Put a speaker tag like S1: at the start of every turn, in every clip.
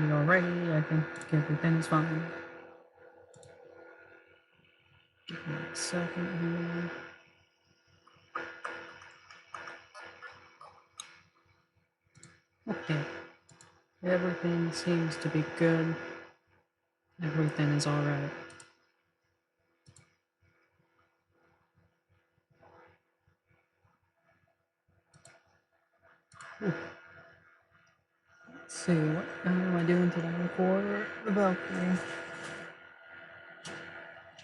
S1: alrighty. I think everything's fine. Give me a second here. Okay. Everything seems to be good. Everything is alright. Let's see, what am I doing today for the Valkyrie?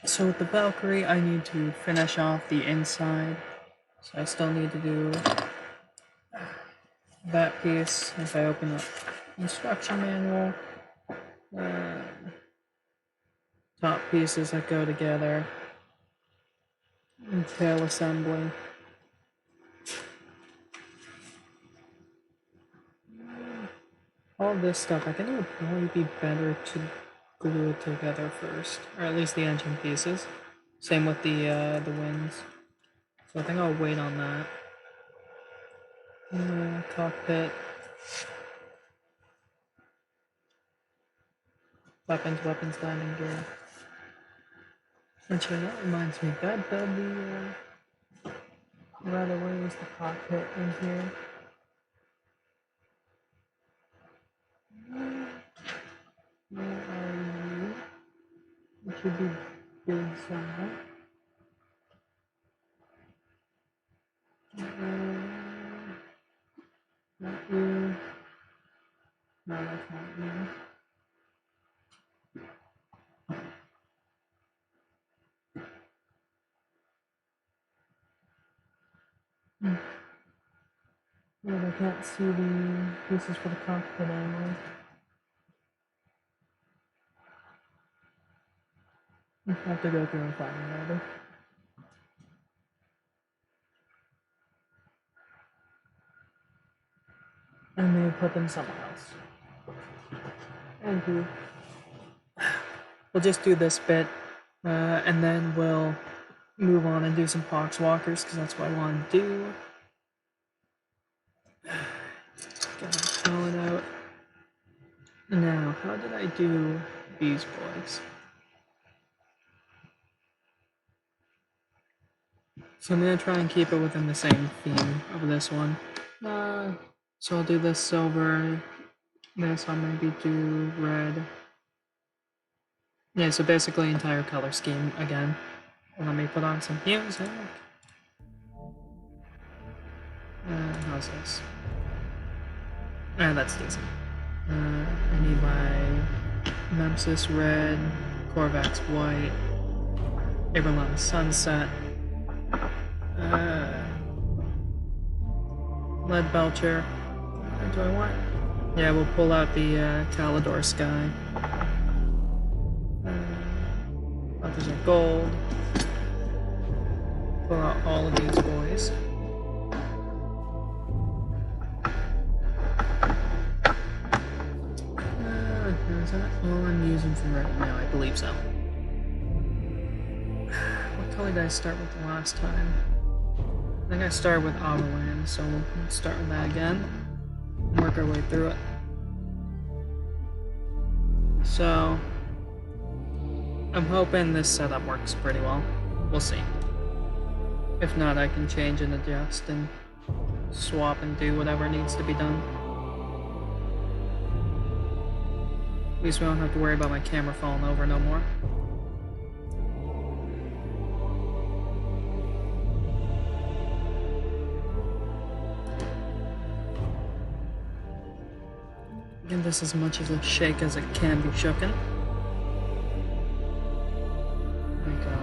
S1: So with the Valkyrie, I need to finish off the inside. So I still need to do that piece. If I open up instruction manual, top pieces that go together, and tail assembly. All this stuff, I think it would probably be better to glue it together first, or at least the engine pieces. Same with the wings. So I think I'll wait on that. Cockpit. Weapons, landing gear. Actually, that reminds me, that build the rather where is the cockpit in here? Where are you? It should be big somewhere. Not you. No, that's not you. Yeah, I can't see the pieces for the cockpit anymore. I have to go through and find them later. And maybe put them somewhere else. Thank you. We'll just do this bit, and then we'll move on and do some Poxwalkers, because that's what I want to do. Gotta call it out. Now, how did I do these boys? So I'm gonna try and keep it within the same theme of this one. So I'll do this silver. This I'll maybe do red. Yeah, so basically entire color scheme again. And let me put on some music. How's this? That's decent. I need my Nemesis red, Corvax white, Aberlon sunset, Lead Belcher. What do I want? Yeah, we'll pull out the Calidor Sky. Others are gold. Pull out all of these boys. Is that all I'm using for right now? I believe so. What color did I start with the last time? I think I started with Autoland, so we'll start with that again. And work our way through it. So, I'm hoping this setup works pretty well. We'll see. If not, I can change and adjust and swap and do whatever needs to be done. At least we don't have to worry about my camera falling over no more. Give this as much as a shake as it can be shooken. There we go.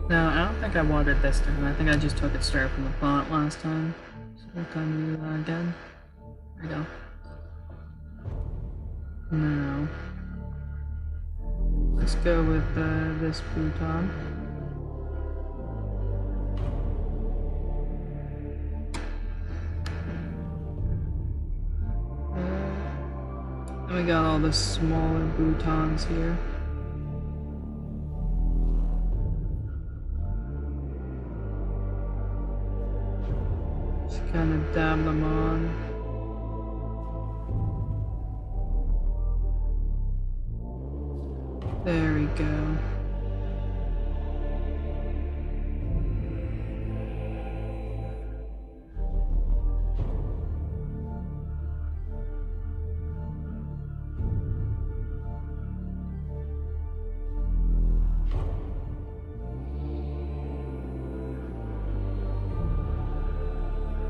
S1: No, I don't think I watered this time. I think I just took it straight from the pot last time. So we'll kind of do that again. There we go. Now, let's go with this futon. And we got all the smaller boutons here. kind of dab them on. There we go.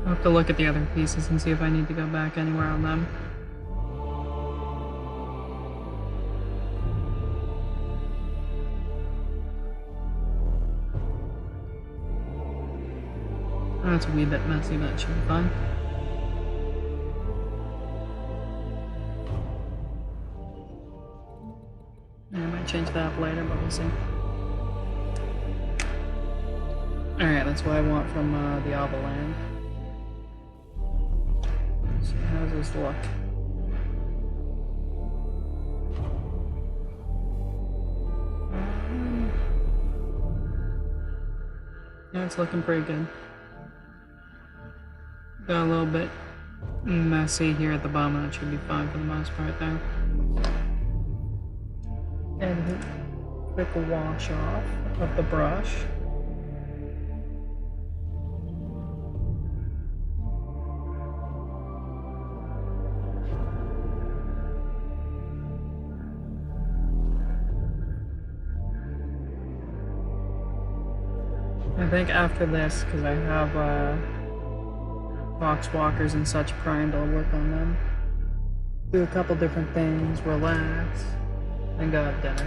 S1: I'll have to look at the other pieces and see if I need to go back anywhere on them. That's a wee bit messy, but it should be fine. I might change that up later, but we'll see. Alright, that's what I want from the Avaland. So how's this look? Yeah, it's looking pretty good. Got a little bit messy here at the bottom, that should be fine for the most part there. And a quick wash off of the brush. I think after this, because I have Poxwalkers and such primed, I'll work on them. Do a couple different things, relax, and go have dinner.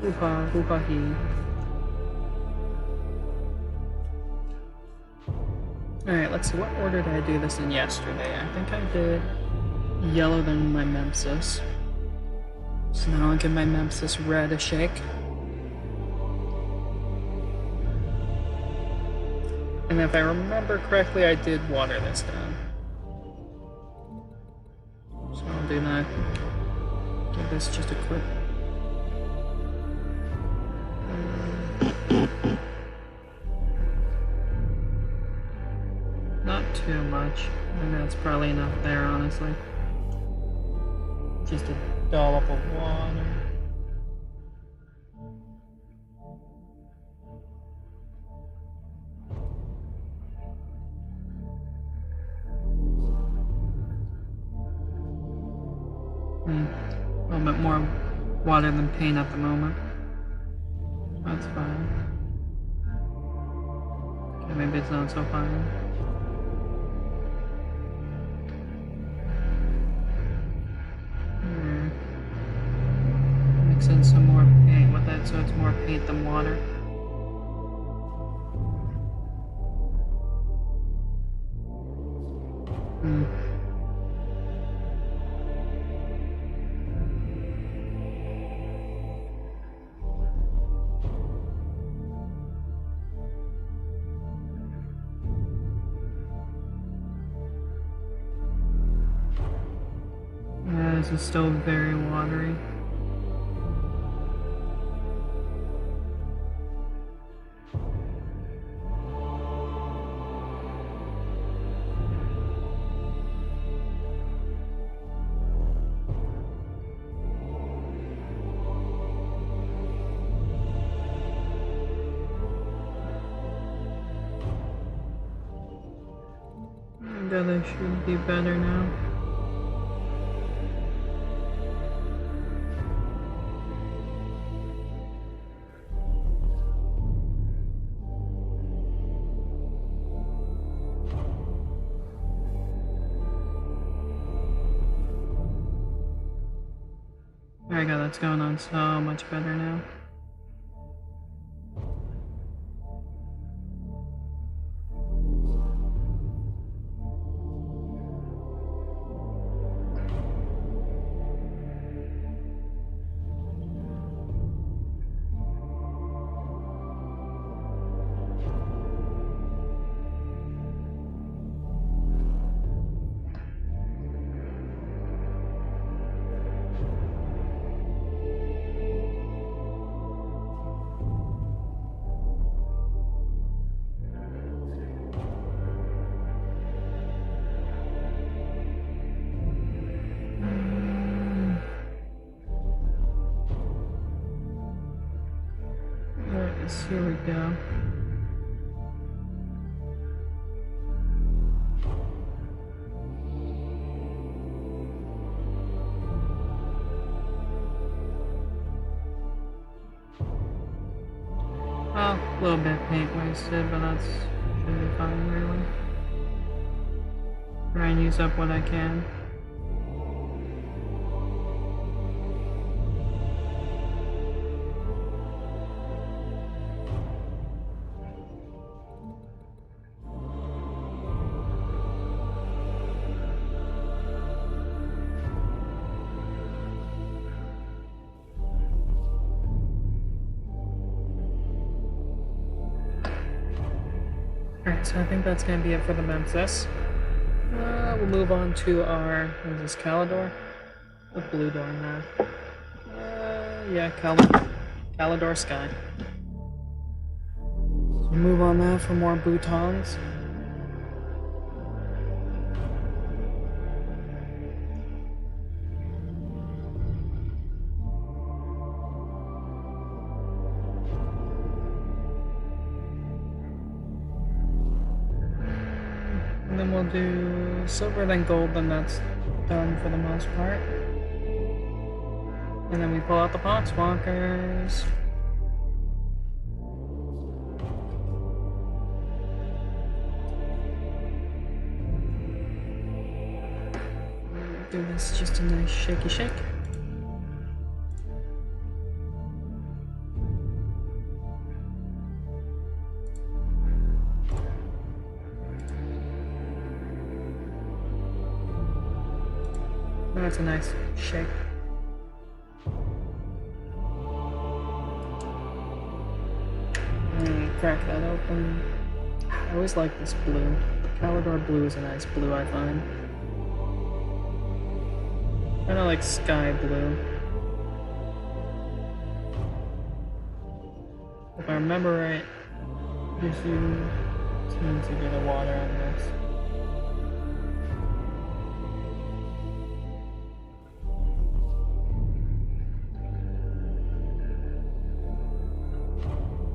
S1: Hoo-ha, hoo-ha-hee. Alright, let's see, what order did I do this in yesterday? I think I did yellow, then my Memphis. So now I'll give my Memphis red a shake. And if I remember correctly, I did water this down. So I'll do that. Give this just a quick... Not too much. I think that's probably enough there, honestly. Just a dollop of water. A little bit more water than paint at the moment. That's fine. Okay, maybe it's not so fine. Mix in some more paint with it so it's more paint than water. Yeah, this is still very watery. That should be better now. There we go, that's going on so much better now. Alright, here we go. Well, a little bit paint wasted, but that's should be fine, really. Try and use up what I can. Alright, so I think that's going to be it for the Memphis. We'll move on to our, what is this, Calidor? The blue door now. Yeah, Calidor Sky. So move on now for more boutons. And then we'll do silver, then gold, then that's done for the most part. And then we pull out the Poxwalkers. Do this just a nice shaky shake. That's a nice shake. Crack that open. I always like this blue. Calidor blue is a nice blue, I find. Kind of like sky blue. If I remember right, just use to get the water on this.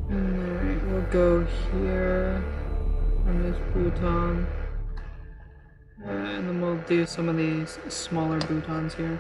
S1: Alright, we'll go here on this bouton. And then we'll do some of these smaller boutons here.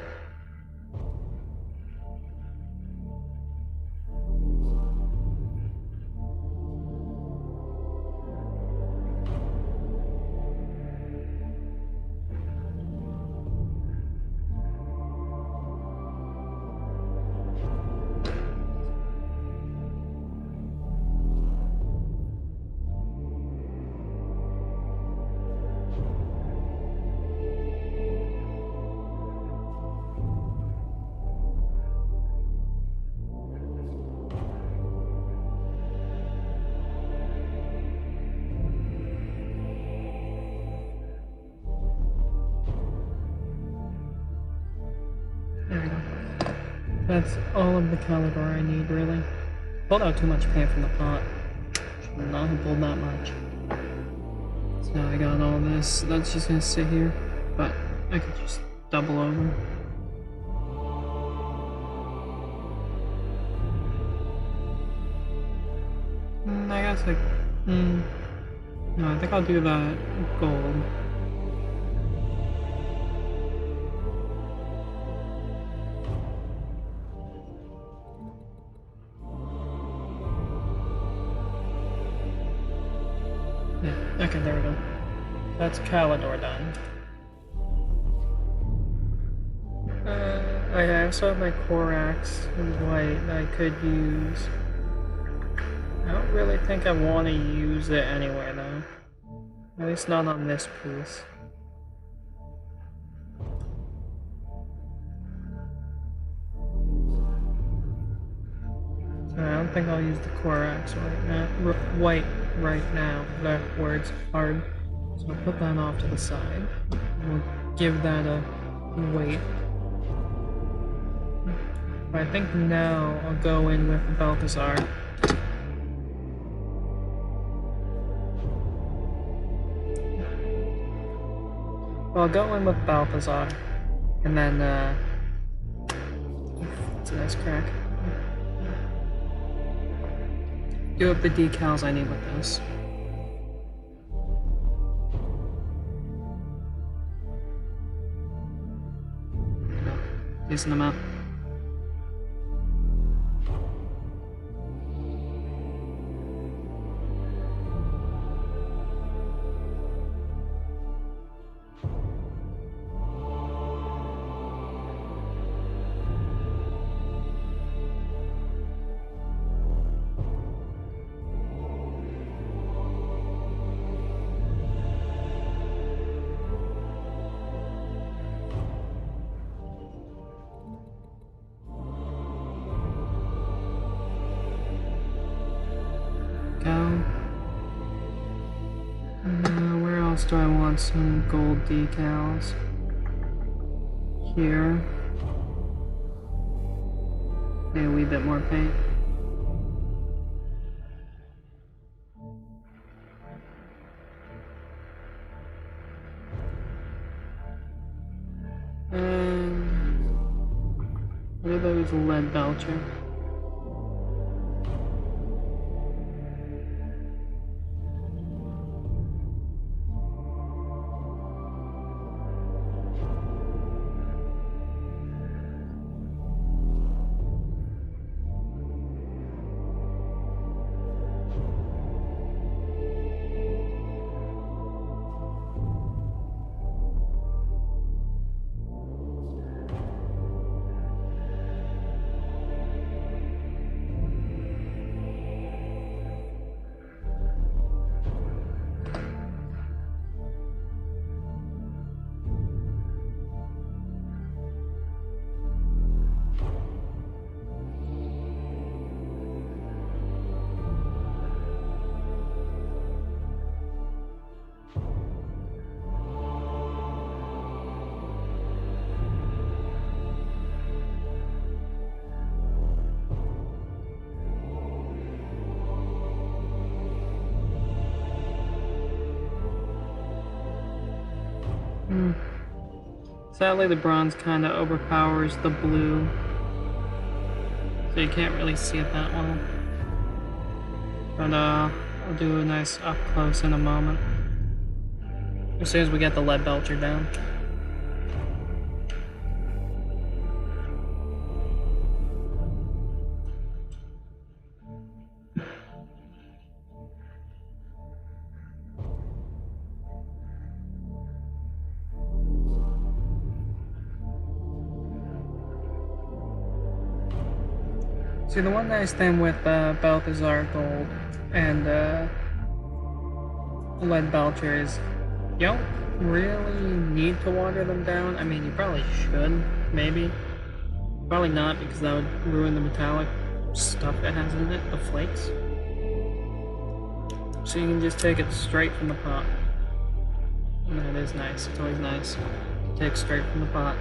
S1: There we go. That's all of the Calidor I need, really. Pulled out too much paint from the pot. Should not have pulled that much. So now I got all this. That's just gonna sit here, but I could just double over. I guess no, I think I'll do that gold. Yeah, okay, there we go. That's Calidor done. I also have my Corax in white that I could use. I don't really think I want to use it anywhere though. At least not on this piece. So I don't think I'll use the Corax right now. White right now. That word's hard. So I'll put that off to the side. We'll give that a weight. But I think now I'll go in with Balthazar. Well, I'll go in with Balthazar, and then, it's a nice crack. do up the decals I need with this. Decent amount. Where else do I want some gold decals? Here. Maybe a wee bit more paint. What are those lead belcher? Sadly, the bronze kind of overpowers the blue, so you can't really see it that well. But I'll do a nice up close in a moment, as soon as we get the lead belcher down. See, the one nice thing with Balthazar Gold and Lead Belcher is you don't really need to water them down. I mean, you probably should, maybe. Probably not, because that would ruin the metallic stuff it has in it, the flakes. So you can just take it straight from the pot. And that is nice. It's always nice to take straight from the pot.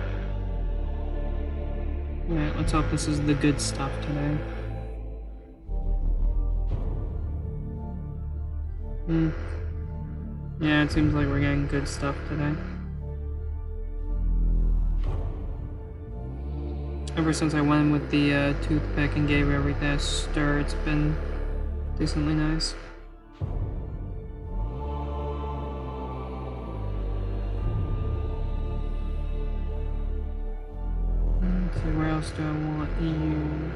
S1: Alright, let's hope this is the good stuff today. Yeah, it seems like we're getting good stuff today. Ever since I went in with the toothpick and gave everything a stir, it's been decently nice. Let's see, where else do I want you?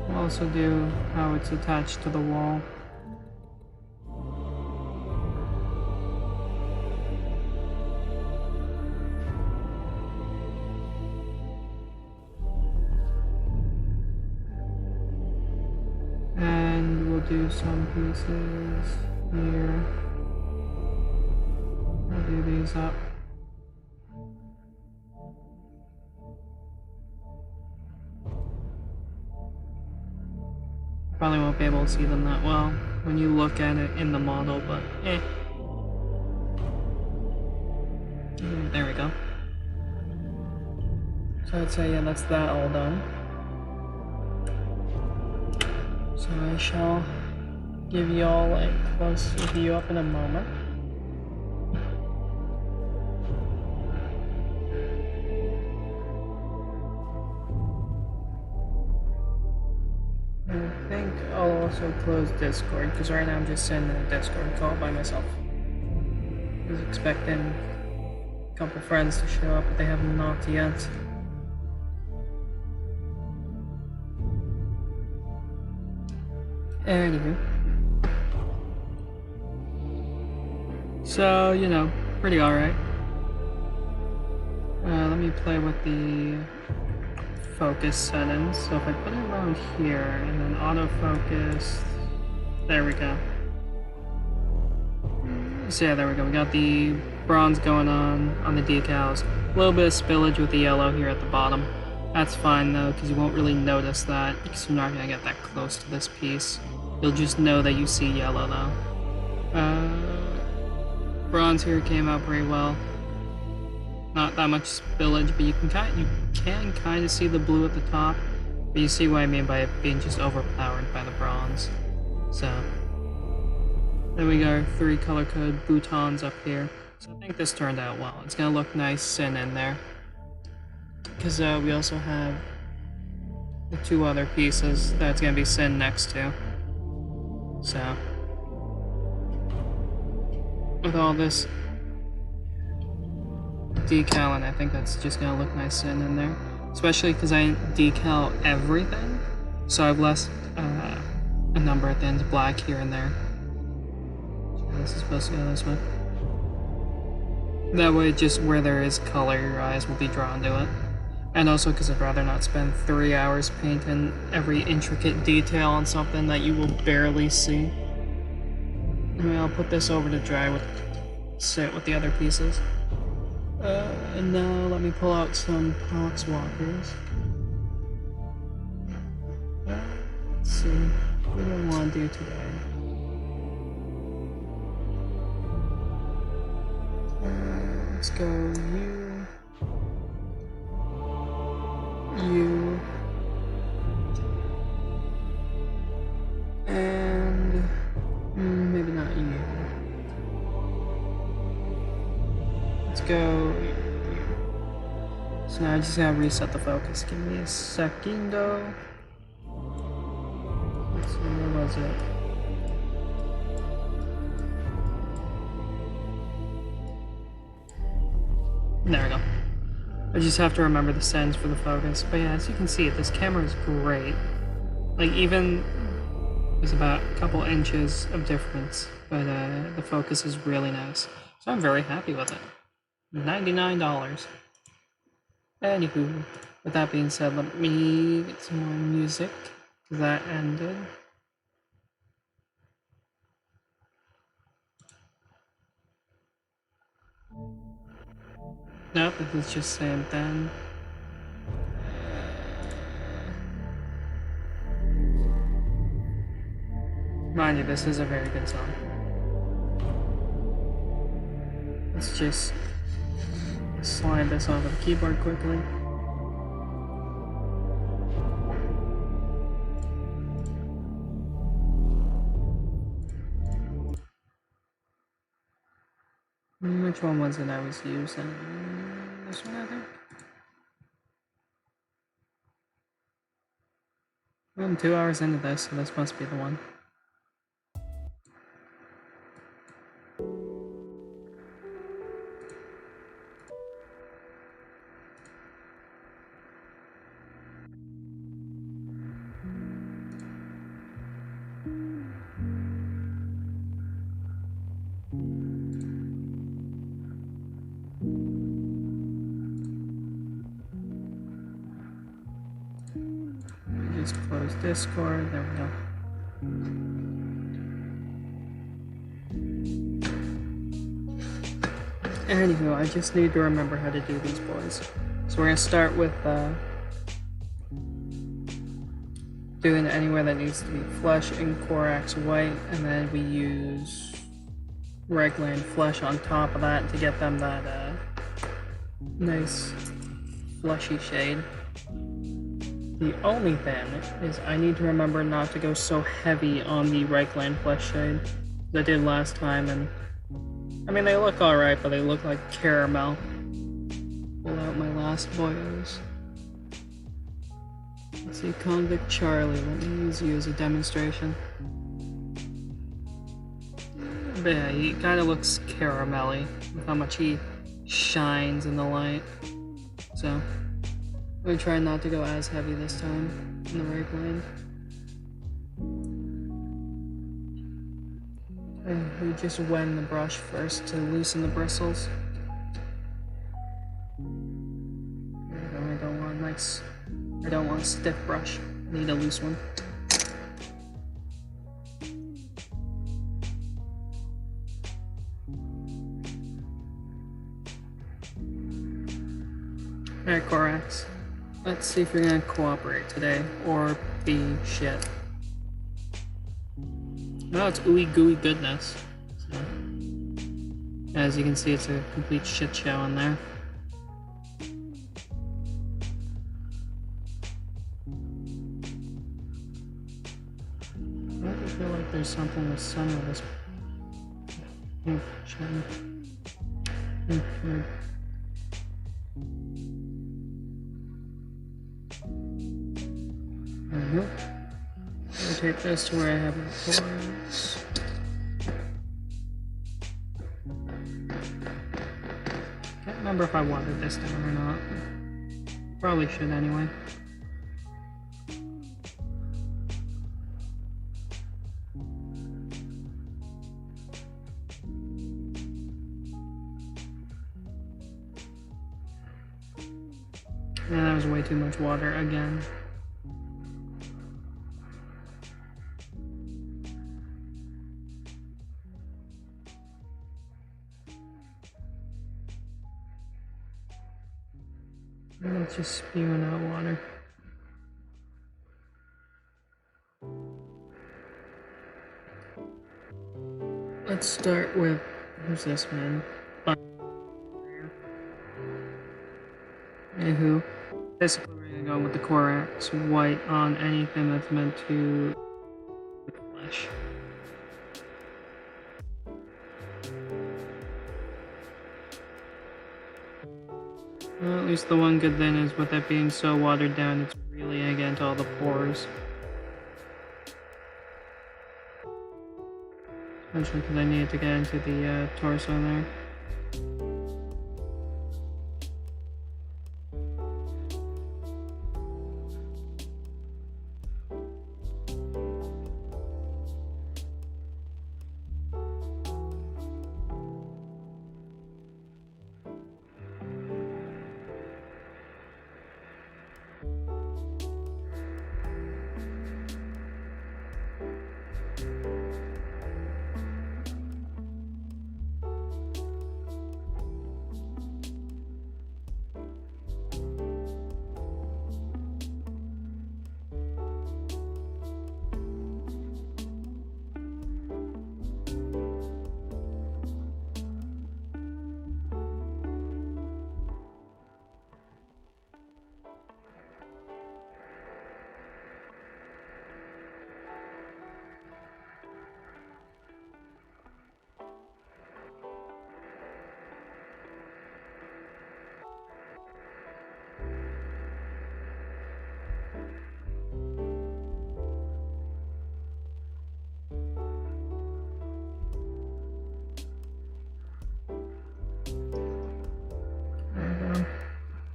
S1: We'll also do how it's attached to the wall. And we'll do some pieces here. I'll do these up. Probably won't be able to see them that well when you look at it in the model, but eh. There we go. So I'd say, yeah, that's that all done. So I shall give you all a close view up in a moment. also close Discord, because right now I'm just sending a Discord call by myself. I was expecting a couple friends to show up, but they have not yet. Anywho. So, you know, pretty alright. Let me play with the focus settings. So if I put it around here and then autofocus, there we go. So yeah, there we go. We got the bronze going on the decals. A little bit of spillage with the yellow here at the bottom. That's fine though, because you won't really notice that because you're not going to get that close to this piece. You'll just know that you see yellow though. Bronze here came out pretty well. Not that much spillage, but you can kind of see the blue at the top. But you see what I mean by it being just overpowered by the bronze. So then we got our 3 color code boutons up here. So I think this turned out well. It's gonna look nice sitting in there. Because we also have the 2 other pieces that's gonna be sitting next to. So with all this decaling, I think that's just gonna look nice sitting in there. Especially because I didn't decal everything. So I've left a number of things black here and there. This is supposed to go this way. That way, just where there is color, your eyes will be drawn to it. And also because I'd rather not spend 3 hours painting every intricate detail on something that you will barely see. Anyway, I'll put this over to dry sit with the other pieces. And now let me pull out some Poxwalkers. Let's see, what do I want to do today? Let's go you, and maybe not you. Let's go you. So now I just gotta reset the focus. Give me a secundo. Let's see, where was it? There we go. I just have to remember the settings for the focus. But yeah, as you can see, this camera is great. Like, even there's about a couple inches of difference, but the focus is really nice. So I'm very happy with it. $99. Anywho, with that being said, let me get some more music. That ended. Nope, it's just saying then. Mind you, this is a very good song. Let's just slide this onto the keyboard quickly. Which one was it I was using? This one, I think? I'm 2 hours into this, so this must be the one. Just close Discord, there we go. Anywho, I just need to remember how to do these boys. So we're gonna start with doing anywhere that needs to be flesh in Corax white, and then we use Regland flesh on top of that to get them that nice fleshy shade. The only thing is I need to remember not to go so heavy on the Reichland flesh shade as I did last time, and I mean they look alright, but they look like caramel. Pull out my last boyos. Let's see, Convict Charlie. Let me use you as a demonstration. But yeah, he kind of looks caramelly with how much he shines in the light. So, I'm gonna try not to go as heavy this time in the right blade. And we just wet the brush first to loosen the bristles. There we go. I don't want a stiff brush. I need a loose one. Alright, Korax. Let's see if you're gonna cooperate today, or be shit. No, it's ooey gooey goodness. So, as you can see, it's a complete shit show in there. I feel like there's something in the center of this chin. There we go. Rotate this to where I have my toys. Can't remember if I watered this down or not. Probably should anyway. Yeah, that was way too much water again. It's just spewing out water. Let's start with, who's this man? Anywho, basically we're gonna go with the Korax white on anything that's meant to flesh. Well, at least the one good thing is with it being so watered down, it's really gonna get into all the pores. Especially because I needed to get into the torso there.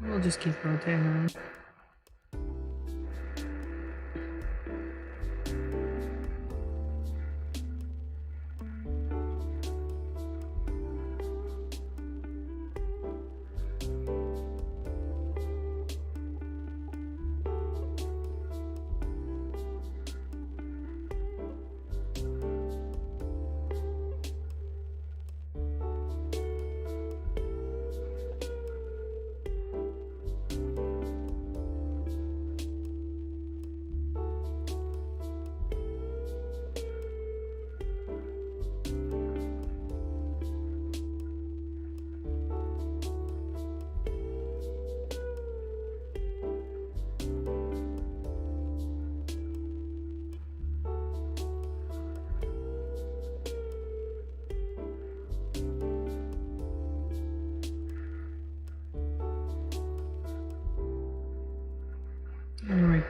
S1: We'll just keep rotating around.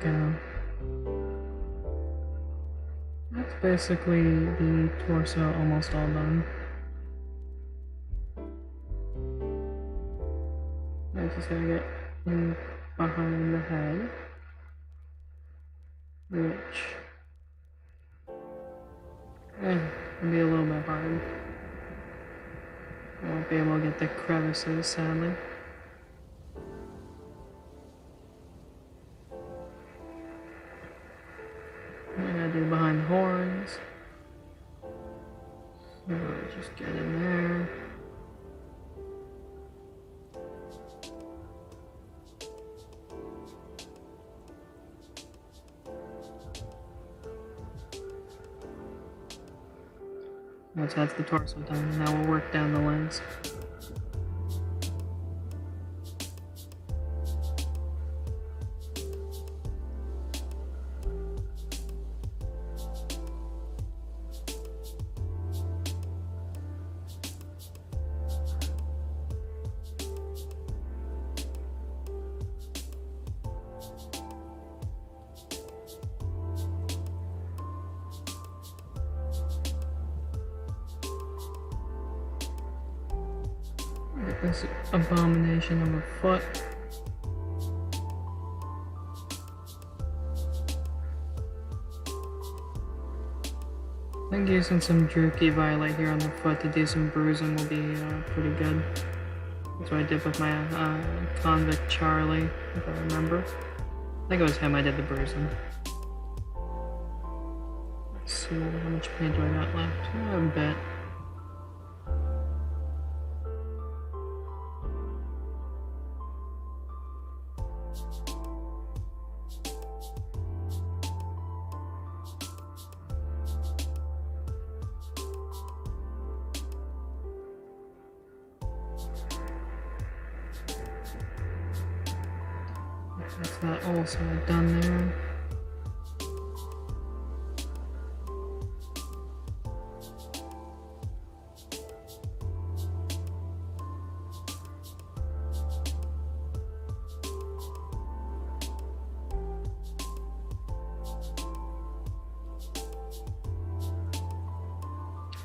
S1: like, that's basically the torso almost all done. I just gotta get in behind the head, which can be a little bit hard. I won't be able to get the crevices, sadly. I gotta do behind the horns. So just get in there. Once that's the torso done, now we'll work down the legs. Get this abomination of a foot. I think using some Jerky Violet here on the foot to do some bruising will be pretty good. That's what I did with my Convict Charlie, if I remember. I think it was him I did the bruising. Let's see, how much paint do I got left? A bit. That's that also done there.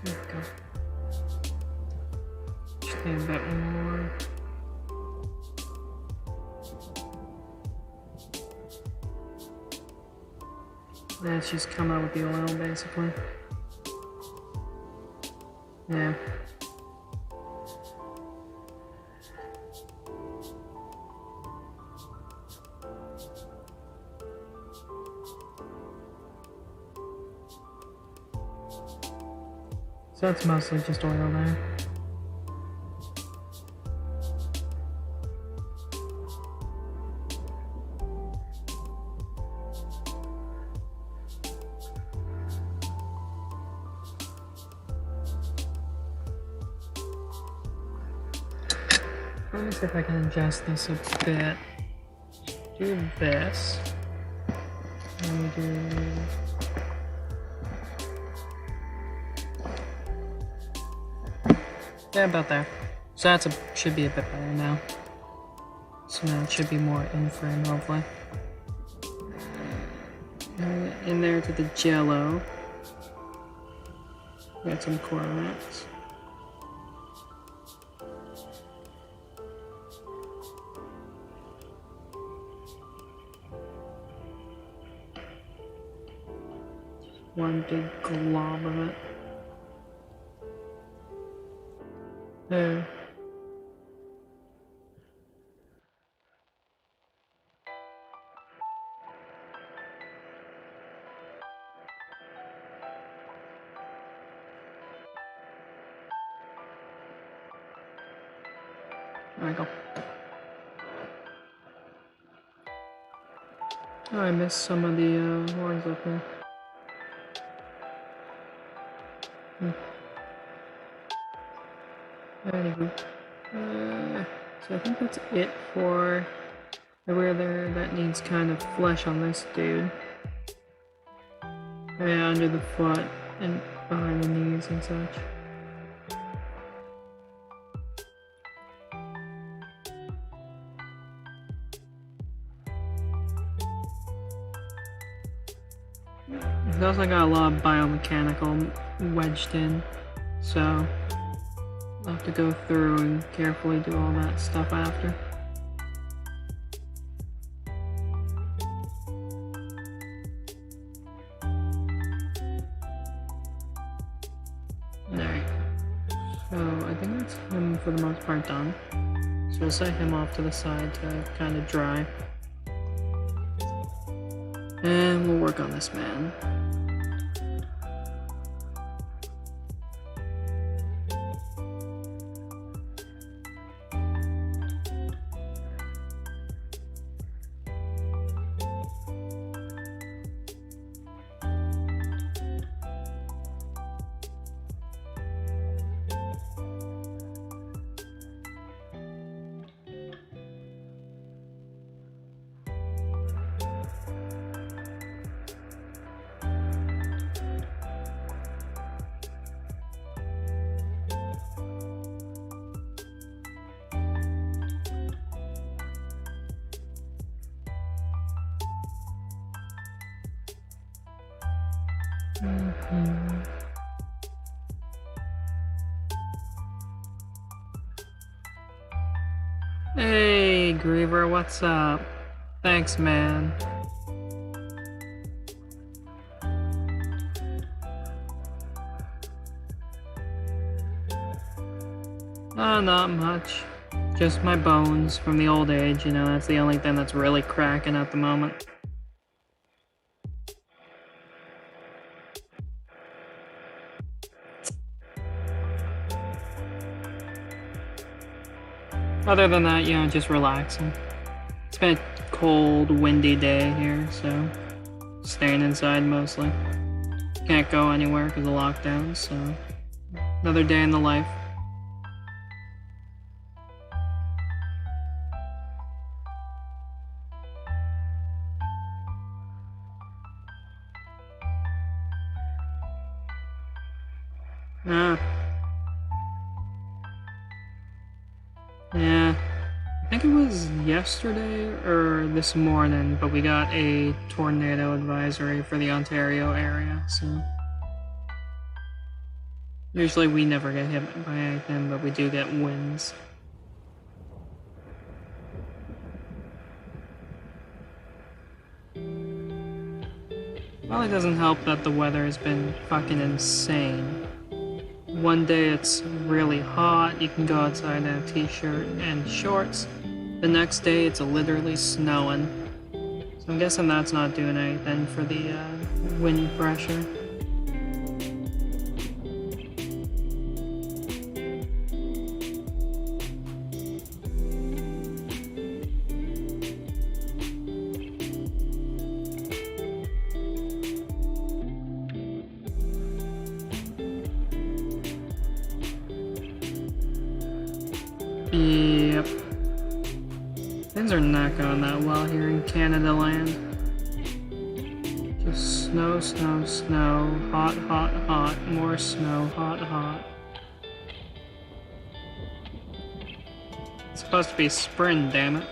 S1: There we go. Just need a bit more. Let's just come out with the oil, basically. Yeah. So that's mostly just oil there. Let me see if I can adjust this a bit. Do this. And do... yeah, about there. So that's should be a bit better now. So now it should be more in frame, hopefully. In there to the jello. Got some cornets. One big glob of it. There. There we go. Oh, I missed some of the horns up here. Anywho, so I think that's it for everywhere there that needs kind of flesh on this dude. Yeah, under the foot and behind the knees and such. It's also got a lot of biomechanical wedged in, so I'll have to go through and carefully do all that stuff after. Alright, so I think that's him for the most part done. So we'll set him off to the side to kind of dry. And we'll work on this man. Hey, Griever, what's up? Thanks, man. Not much. Just my bones from the old age, you know, that's the only thing that's really cracking at the moment. Other than that, you know, just relaxing. It's been a cold, windy day here, so staying inside mostly. Can't go anywhere because of lockdown, so another day in the life. Yeah, I think it was yesterday or this morning, but we got a tornado advisory for the Ontario area, so usually we never get hit by anything, but we do get winds. Well, it doesn't help that the weather has been fucking insane. One day it's really hot, you can go outside in a t-shirt and shorts. The next day it's literally snowing. So I'm guessing that's not doing anything for the wind pressure. Yep. Things are not going that well here in Canada land. Just snow, snow, snow, hot, hot, hot, more snow, hot, hot. It's supposed to be spring, damn it.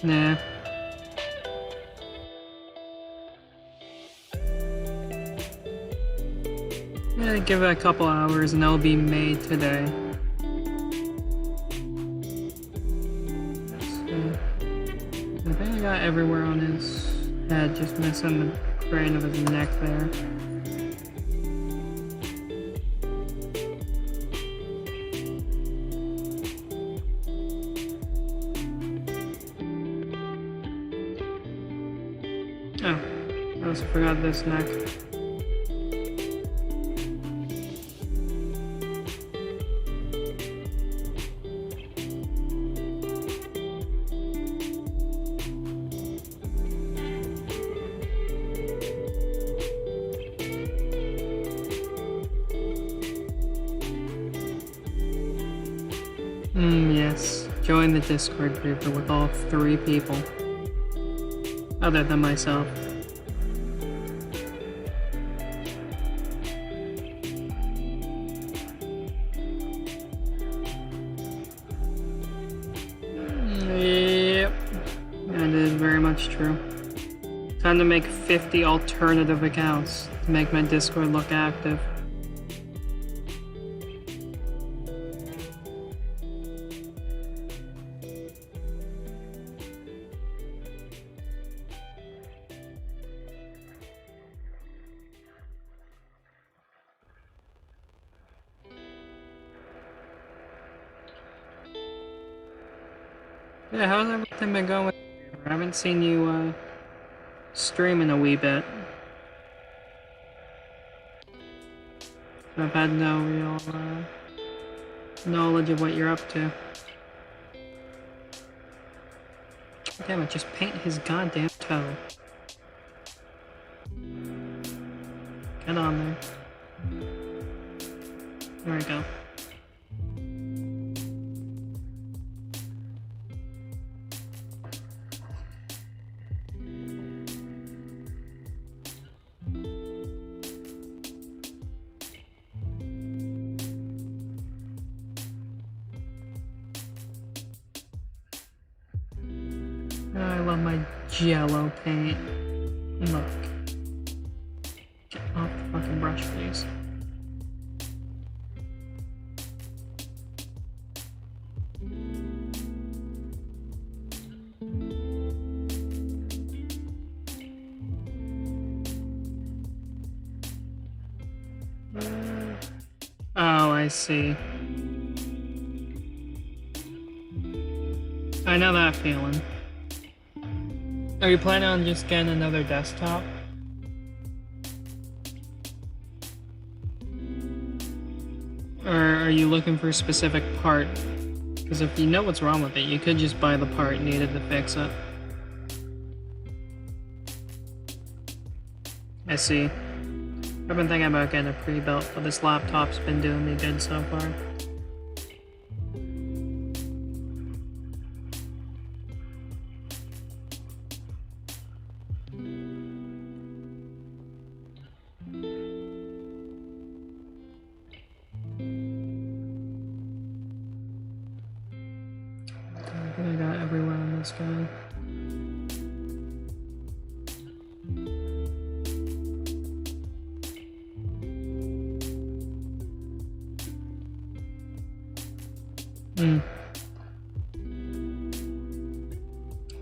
S1: Nah. Yeah, give it a couple hours and it'll be made today. Let's see. I think I got everywhere on his head, just missing the crane of his neck there. Oh, I also forgot this neck. Yes. Join the Discord group with all 3 people. Other than myself. Time to make 50 alternative accounts to make my Discord look active. Yeah, how's everything been going with you? I haven't seen you, stream in a wee bit. I've had no real, knowledge of what you're up to. Damn it, just paint his goddamn toe. Get on there. There we go. I love my jello paint. Look. Get off the fucking brush, please. Oh, I see. I know that feeling. Are you planning on just getting another desktop? Or are you looking for a specific part? Because if you know what's wrong with it, you could just buy the part needed to fix it. I see. I've been thinking about getting a pre-built, but this laptop's been doing me good so far. I think I got everywhere on this guy.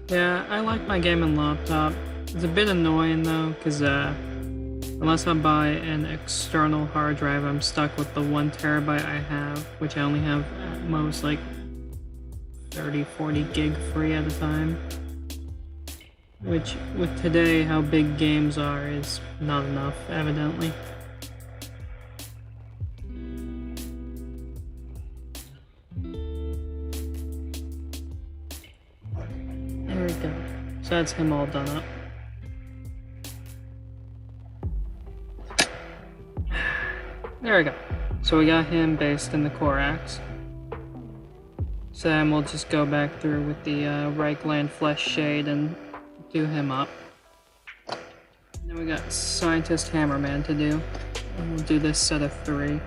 S1: Yeah, I like my gaming laptop. It's a bit annoying though, because unless I buy an external hard drive, I'm stuck with the 1 terabyte I have, which I only have at most like 30-40 gig free at a time. Which, with today, how big games are, is not enough, evidently. There we go. So that's him all done up. There we go. So we got him based in the Corax. So then we'll just go back through with the Reichland Flesh Shade and do him up. And then we got Scientist Hammerman to do. And we'll do this set of 3.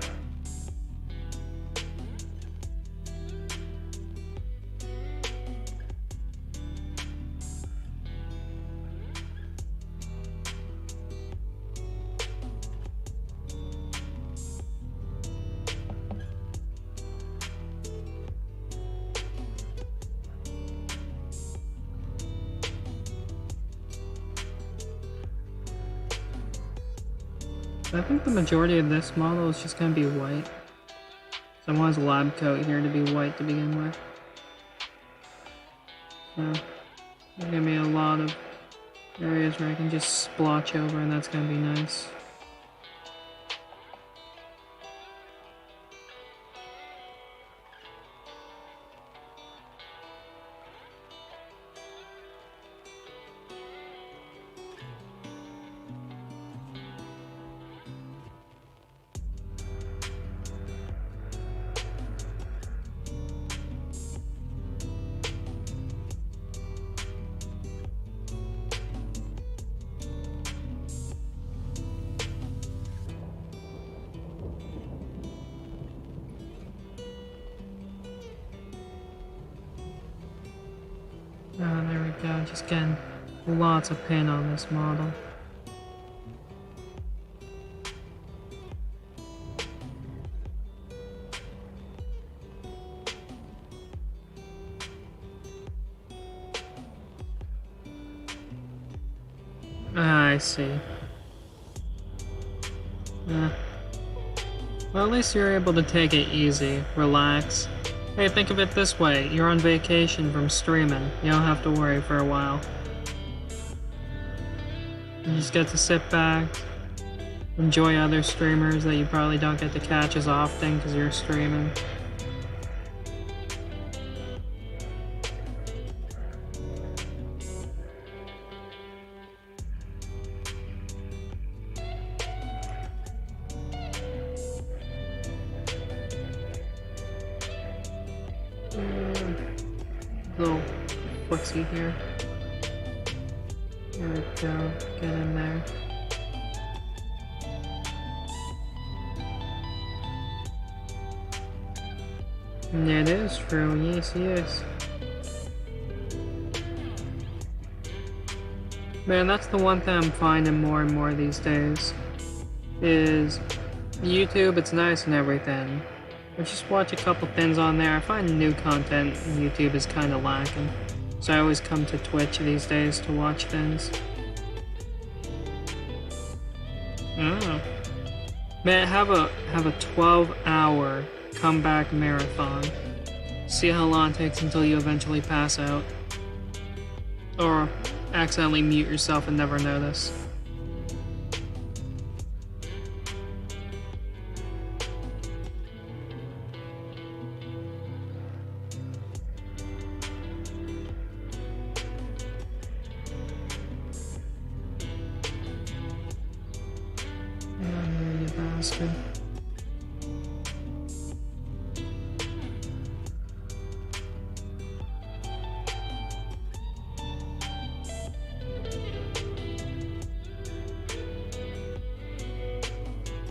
S1: I think the majority of this model is just going to be white. So I want his lab coat here to be white to begin with. So there's going to be a lot of areas where I can just splotch over, and that's going to be nice. There we go, just getting lots of paint on this model. I see. Well, at least you're able to take it easy, relax. Hey, think of it this way, you're on vacation from streaming. You don't have to worry for a while. You just get to sit back, enjoy other streamers that you probably don't get to catch as often because you're streaming. Little footsie here. There we go. Get in there. And there it is, true. Yes, yes. Man, that's the one thing I'm finding more and more these days. Is YouTube, it's nice and everything. I just watch a couple things on there. I find new content on YouTube is kind of lacking. So I always come to Twitch these days to watch things. Oh. Man, have a 12-hour comeback marathon. See how long it takes until you eventually pass out. Or accidentally mute yourself and never notice. Bastard.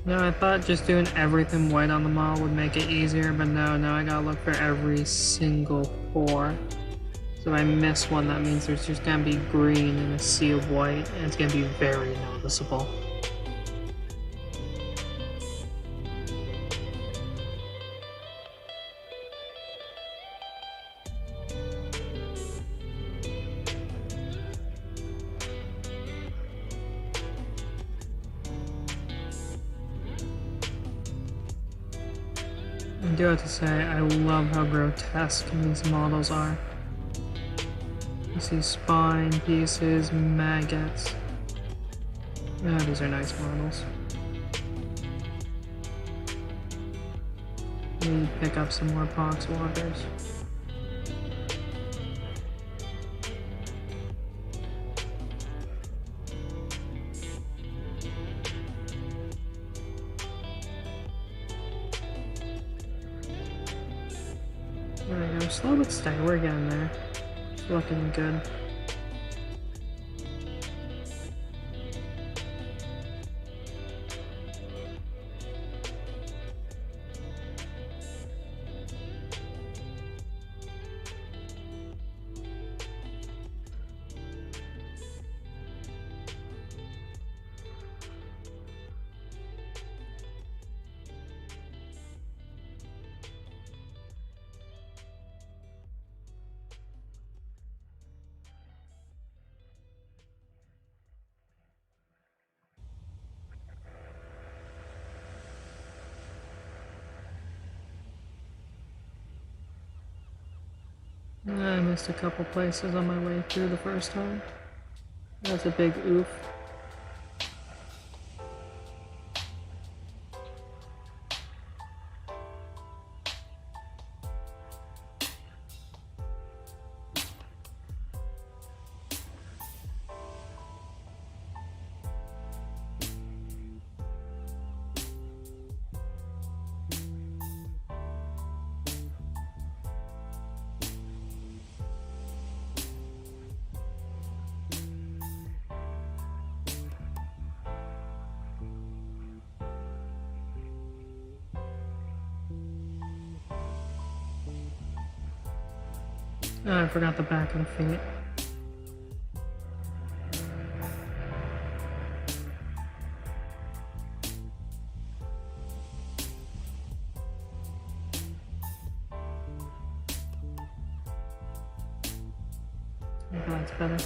S1: No, I thought just doing everything white on the model would make it easier, but no, I gotta look for every single pore. So if I miss one, that means there's just gonna be green in a sea of white, and it's gonna be very noticeable. I do have to say, I love how grotesque these models are. You see spine pieces, maggots. Yeah, these are nice models. Maybe pick up some more Poxwalkers. There we go, slow but steady, we're getting there. It's looking good. I missed a couple places on my way through the first time. That's a big oof. Oh, I forgot the back of the feet. that's better.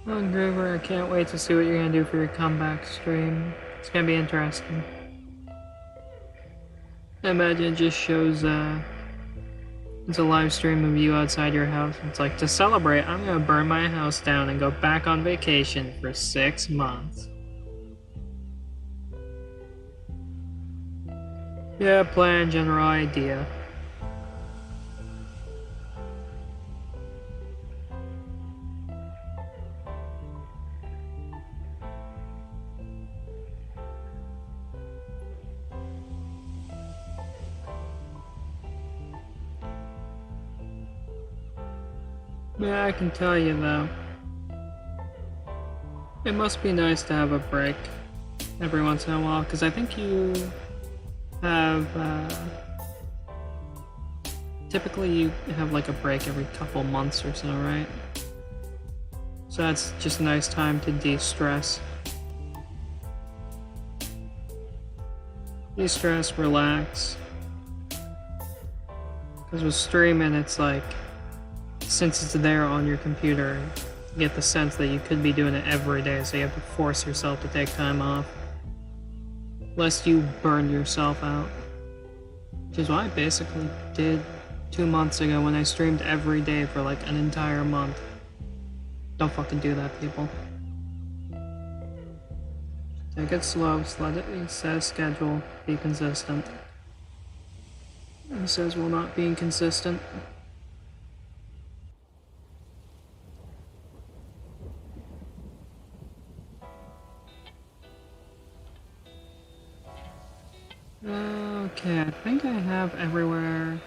S1: Well, Groover, I can't wait to see what you're gonna do for your comeback stream. It's gonna be interesting. I imagine it just shows, it's a live stream of you outside your house. It's like, to celebrate, I'm gonna burn my house down and go back on vacation for 6 months. Yeah, plan, general idea. Yeah, I can tell you though, it must be nice to have a break every once in a while, because I think you have, typically you have like a break every couple months or so, right? So that's just a nice time to de-stress. De-stress, relax. Because with streaming, it's like, since it's there on your computer, you get the sense that you could be doing it every day, so you have to force yourself to take time off, lest you burn yourself out. Which is what I basically did 2 months ago when I streamed every day for like an entire month. Don't fucking do that, people. Take it slow, let it set a schedule, be consistent. He says we're not being consistent. Okay, I think I have everywhere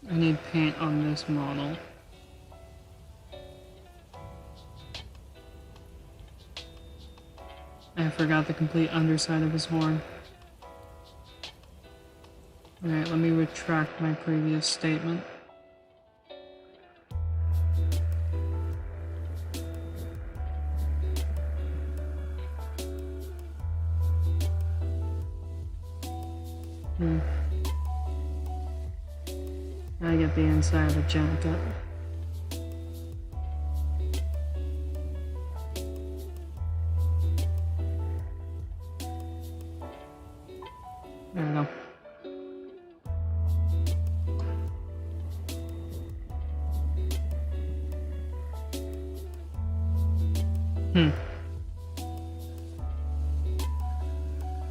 S1: I need paint on this model. I forgot the complete underside of his horn. Alright, let me retract my previous statement. I get the inside of the jacket. There we go.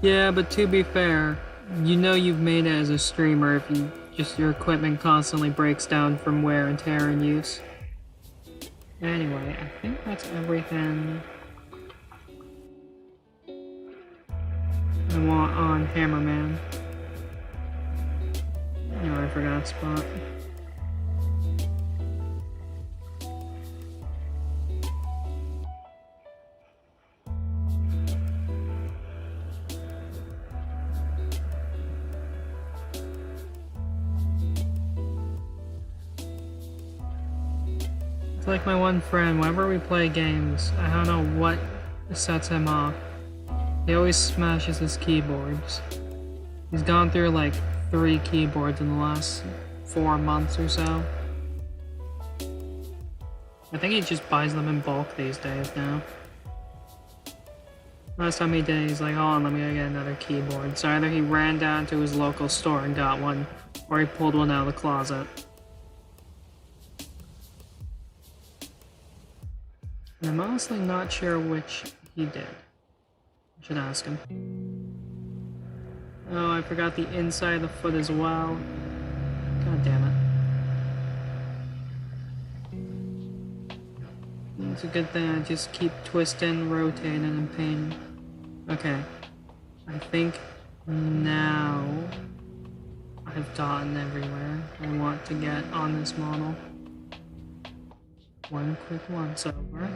S1: Yeah, but to be fair, you know you've made it as a streamer if you your equipment constantly breaks down from wear and tear and use. Anyway, I think that's everything I want on Hammerman. Oh, I forgot spot. Like my one friend, whenever we play games, I don't know what sets him off. He always smashes his keyboards. He's gone through like 3 keyboards in the last 4 months or so. I think he just buys them in bulk these days now. Last time he did, he's like, hold on, let me go get another keyboard. So either he ran down to his local store and got one, or he pulled one out of the closet. I'm honestly not sure which he did. I should ask him. Oh, I forgot the inside of the foot as well. God damn it. It's a good thing I just keep twisting, rotating, and painting. Okay. I think now I've gotten everywhere I want to get on this model. One quick once over.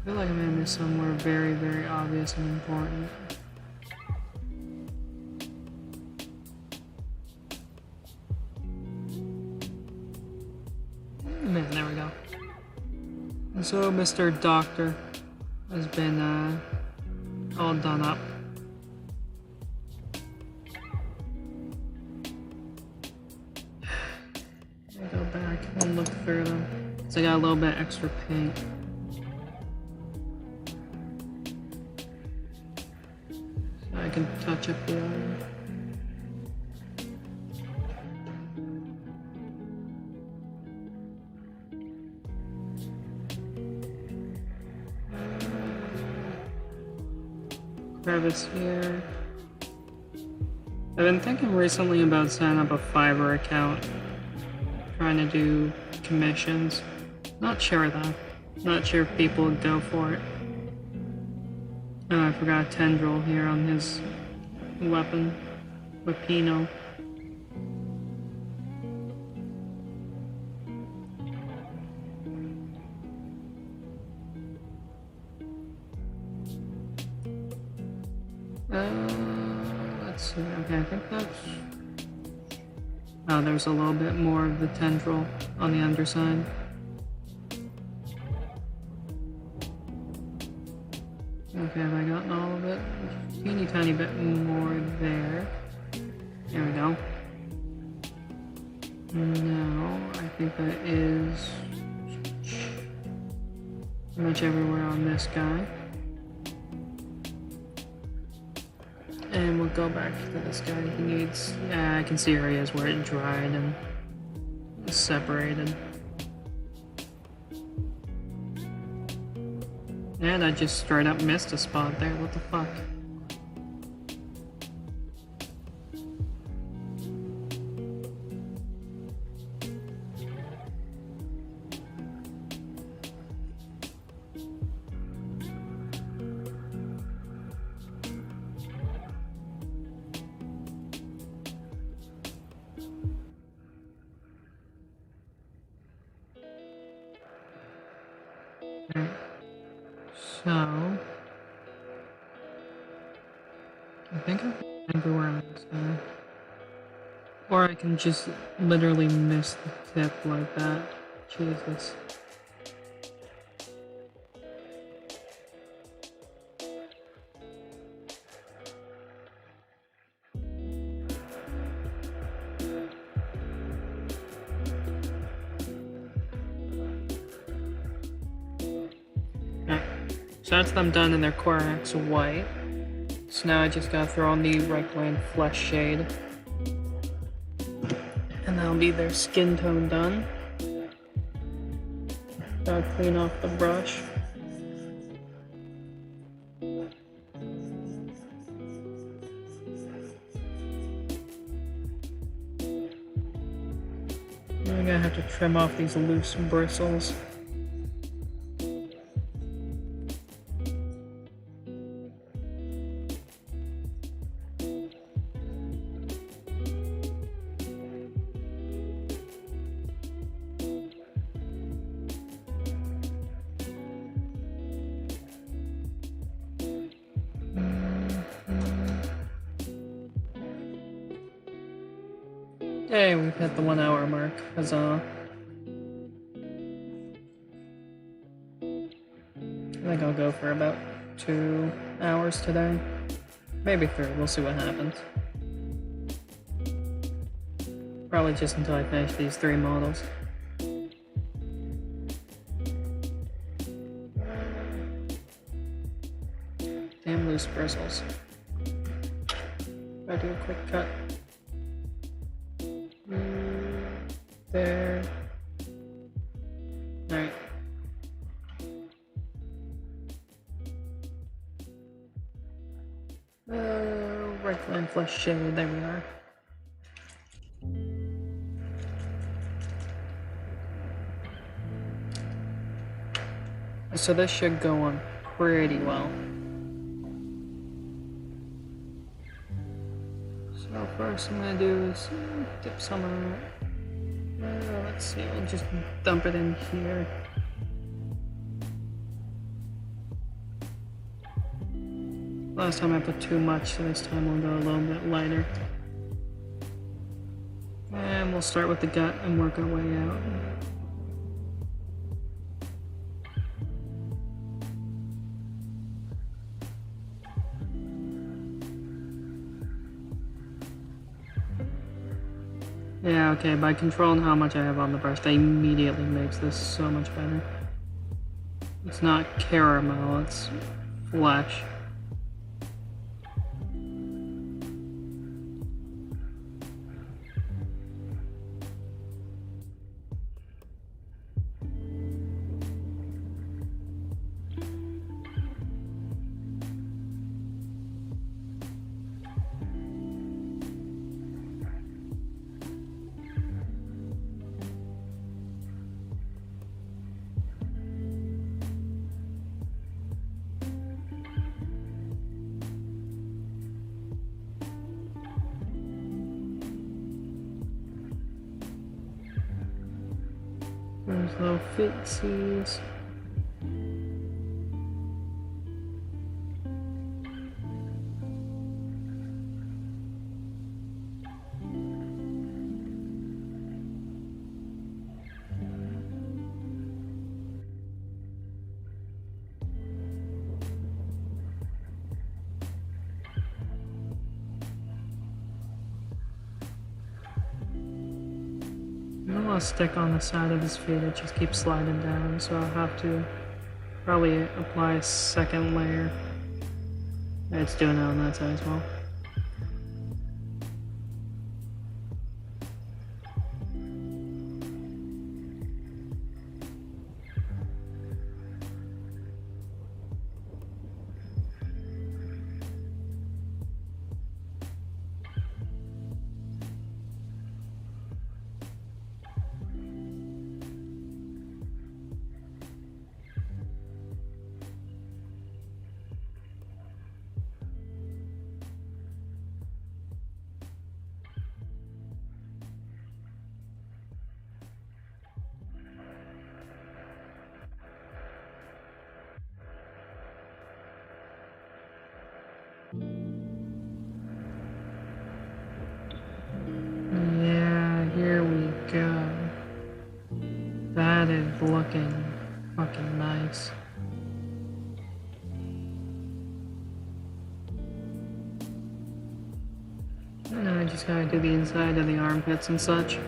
S1: I feel like I'm gonna miss somewhere very, very obvious and important. Man, there we go. And so Mr. Doctor has been all done up. I'll go back and look through them. So I got a little bit extra paint. So I can touch up the iron. Crevice here. I've been thinking recently about setting up a Fiverr account, trying to do commissions. Not sure though. Not sure if people would go for it. Oh, I forgot a tendril here on his weapon, Rapino. Let's see. Okay, I think that's. Oh, there's a little bit more of the tendril on the underside. Okay, have I gotten all of it? Teeny tiny bit more there. There we go. Now, I think that is pretty much everywhere on this guy. And we'll go back to this guy. He needs. Yeah, I can see areas where it dried and separated. And I just straight up missed a spot there. What the fuck? Okay. So, I think I'm everywhere on this guy. Or I can just literally miss the tip like that. Jesus. So that's them done in their Corax white. So now I just gotta throw on the Reichland flesh shade. And that'll be their skin tone done. Gotta clean off the brush. I'm gonna have to trim off these loose bristles. Hey, we've hit the 1 hour mark. Huzzah. I think I'll go for about 2 hours today. Maybe 3, we'll see what happens. Probably just until I finish these 3 models. Damn loose bristles. I'll do a quick cut. There. Alright. Reichland flesh shade, there we are. So this should go on pretty well. So first I'm gonna do is dip some of it. Let's see, I'll just dump it in here. Last time I put too much, so this time we'll go a little bit lighter. And we'll start with the gut and work our way out. Yeah, okay, by controlling how much I have on the brush, that immediately makes this so much better. It's not caramel, it's flesh. There's little footsies. I'll stick on the side of his feet, it just keeps sliding down, so I'll have to probably apply a second layer. It's doing it on that side as well. Yeah, here we go. That is looking fucking nice. Now I just gotta do the inside of the armpits and such.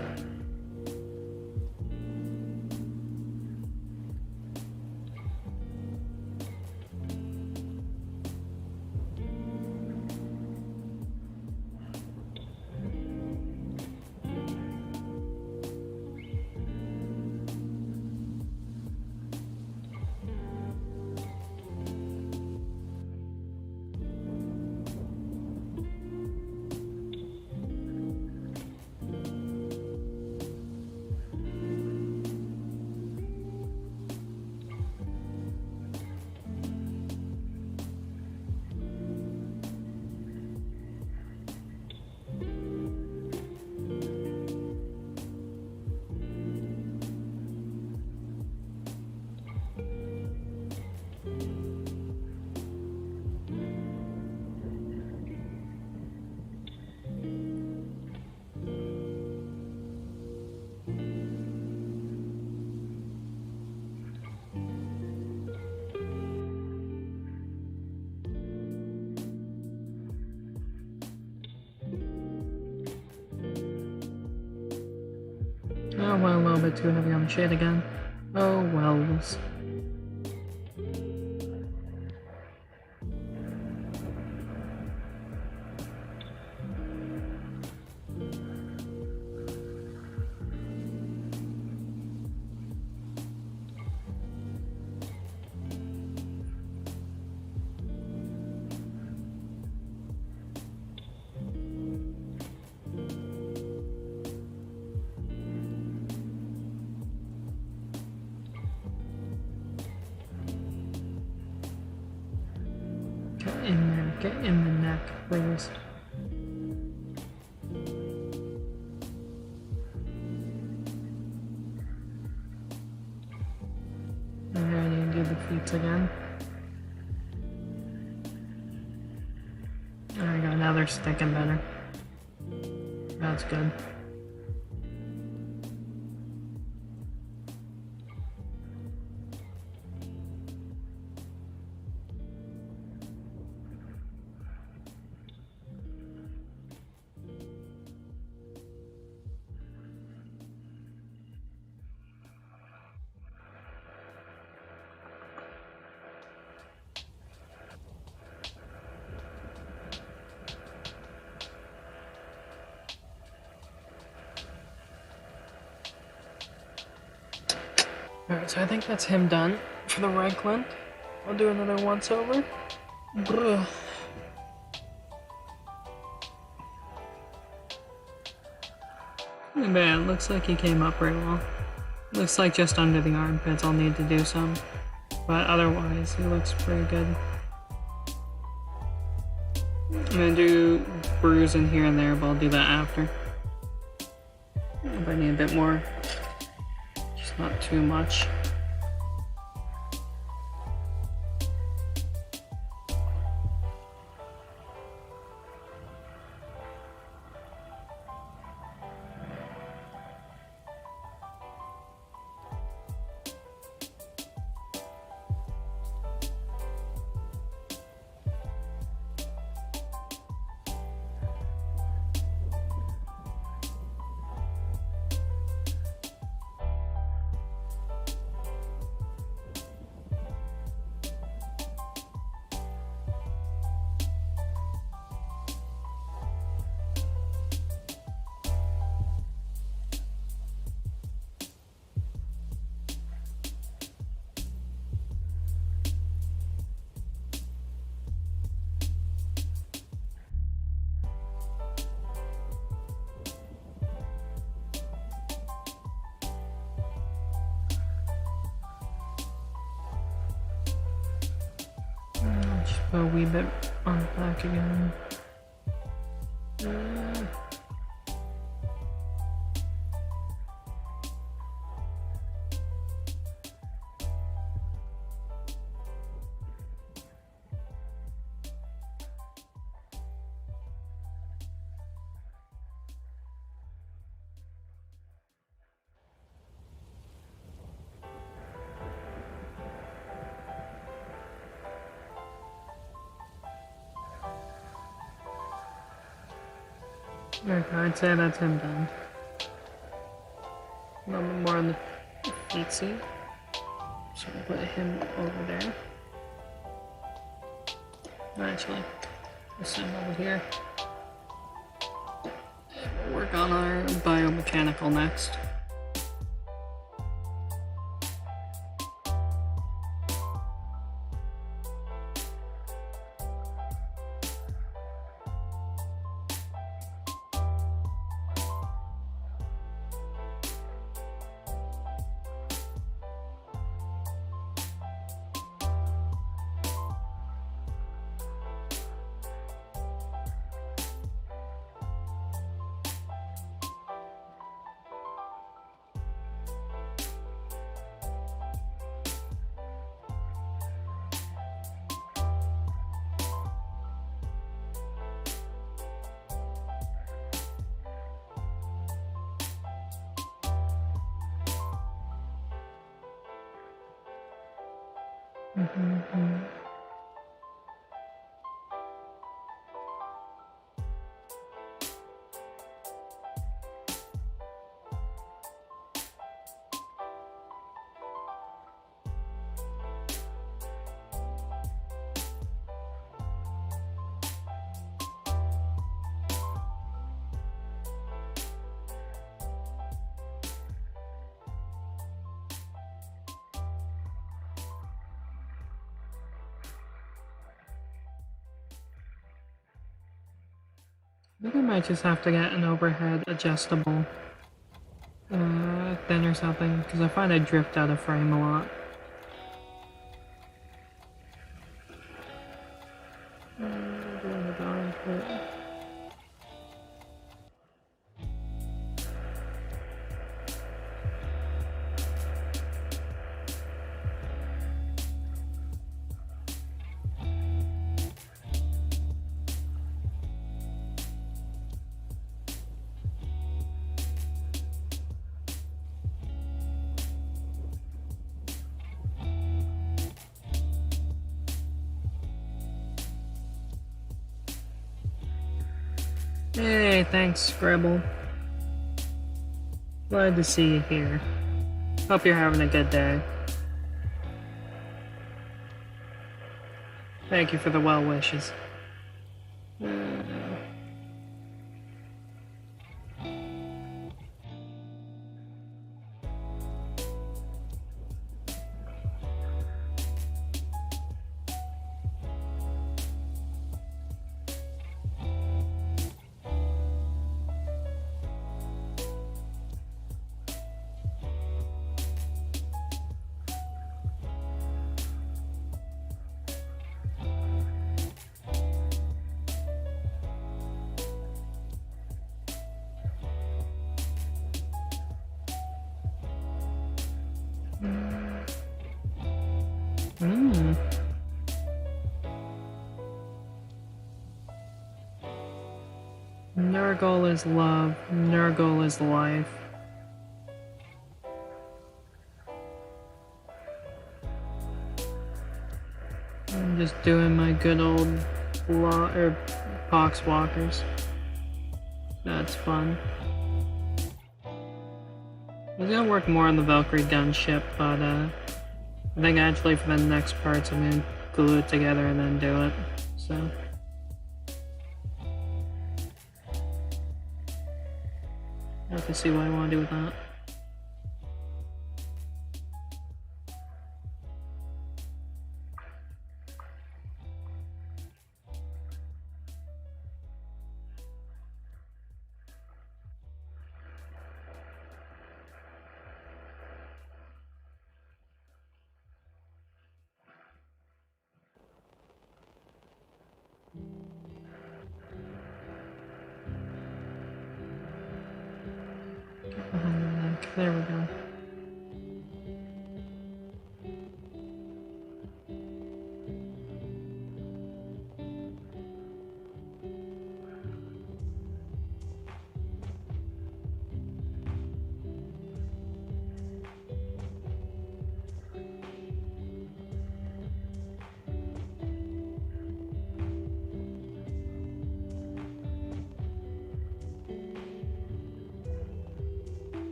S1: Oh well, a little bit too heavy on the shade again. Oh wells. Get in the neck, please. Okay, I need to do the feet again. are sticking better. That's good. Alright, so I think that's him done for the Reichland. I'll do another once over. Bruh. Man, looks like he came up pretty well. Looks like just under the armpits I'll need to do some. But otherwise, he looks pretty good. I'm gonna do bruising here and there, but I'll do that after. If I need a bit more. Just not too much. Just put a wee bit on the back again. Okay, I'd say that's him done. A little bit more on the feet seat. So I'll put him over there. Actually, this him over here. We'll work on our biomechanical next. I think I might just have to get an overhead adjustable thing or something, because I find I drift out of frame a lot. Doing the bottom foot. Hey, thanks, Scribble. Glad to see you here. Hope you're having a good day. Thank you for the well wishes. Nurgle is love, Nurgle is life. I'm just doing my good old Poxwalkers. That's fun. I was gonna work more on the Valkyrie gunship, but I think actually for the next parts I'm gonna glue it together and then do it. So. I have to see what I want to do with that. There we go.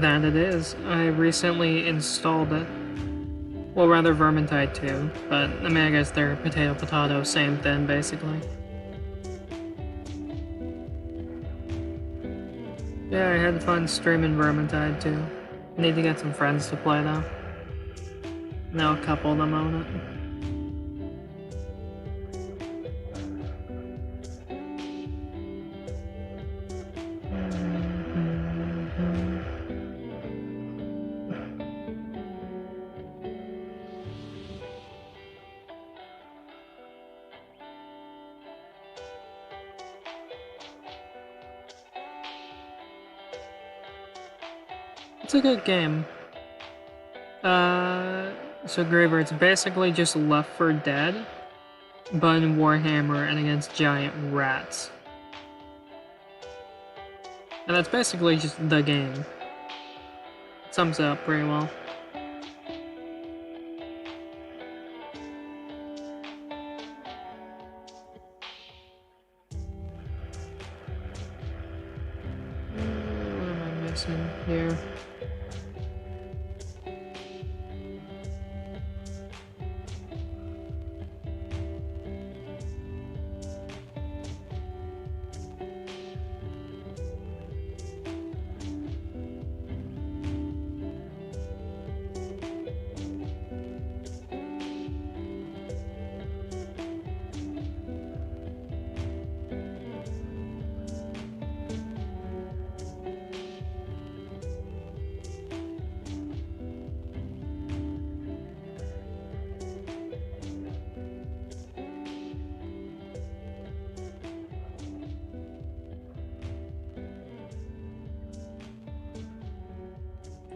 S1: That it is. I recently installed it. Well, rather Vermintide 2, but I mean, I guess they're potato, same thing, basically. Yeah, I had fun streaming Vermintide 2. Need to get some friends to play though. Now a couple of them own it. It's a good game. So Graver, it's basically just Left 4 Dead, but in Warhammer and against giant rats. And that's basically just the game. It sums it up pretty well. What am I missing here?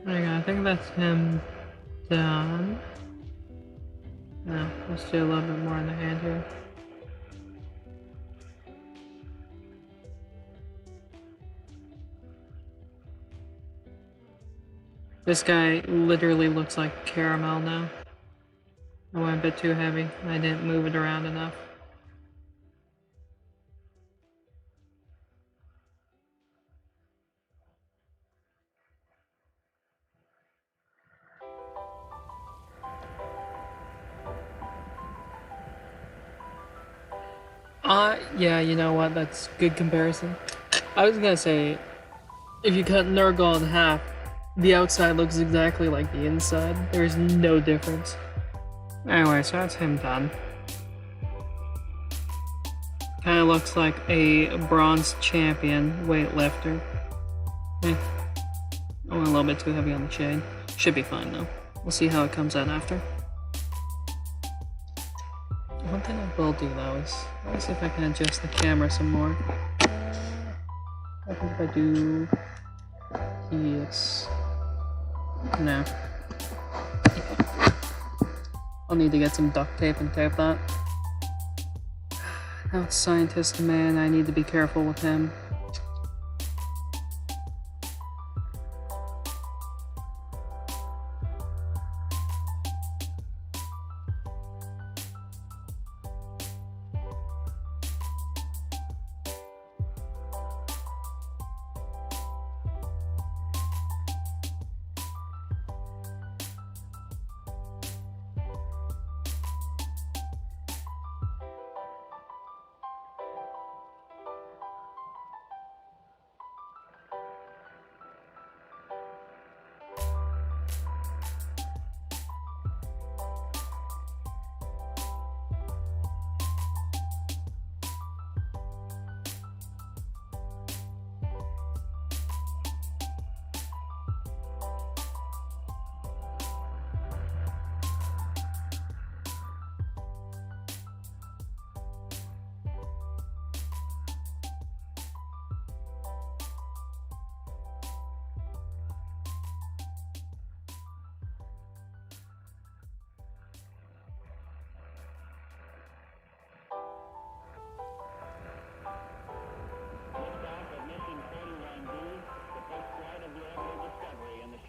S1: There you go, I think that's him done. No, let's do a little bit more in the hand here. This guy literally looks like caramel now. I went a bit too heavy. I didn't move it around enough. Yeah, you know what? That's good comparison. I was gonna say, if you cut Nurgle in half, the outside looks exactly like the inside. There's no difference. Anyway, so that's him done. Kinda looks like a bronze champion weightlifter. I went a little bit too heavy on the shade. Should be fine though. We'll see how it comes out after. One thing I will do though is, let me see if I can adjust the camera some more. I think if I do this, no. I'll need to get some duct tape and tape that. Now it's Scientist Man, I need to be careful with him.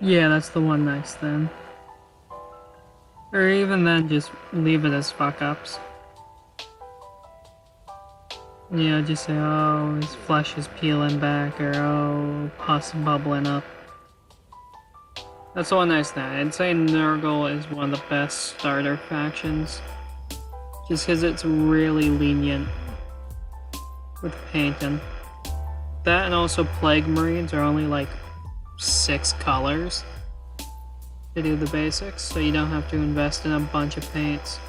S1: Yeah, that's the one nice thing. Or even then, just leave it as fuck-ups. You know, just say, oh, his flesh is peeling back, or oh, pus bubbling up. That's the one nice thing. I'd say Nurgle is one of the best starter factions. Just because it's really lenient with painting. That and also Plague Marines are only like 6 colors to do the basics, so you don't have to invest in a bunch of paints.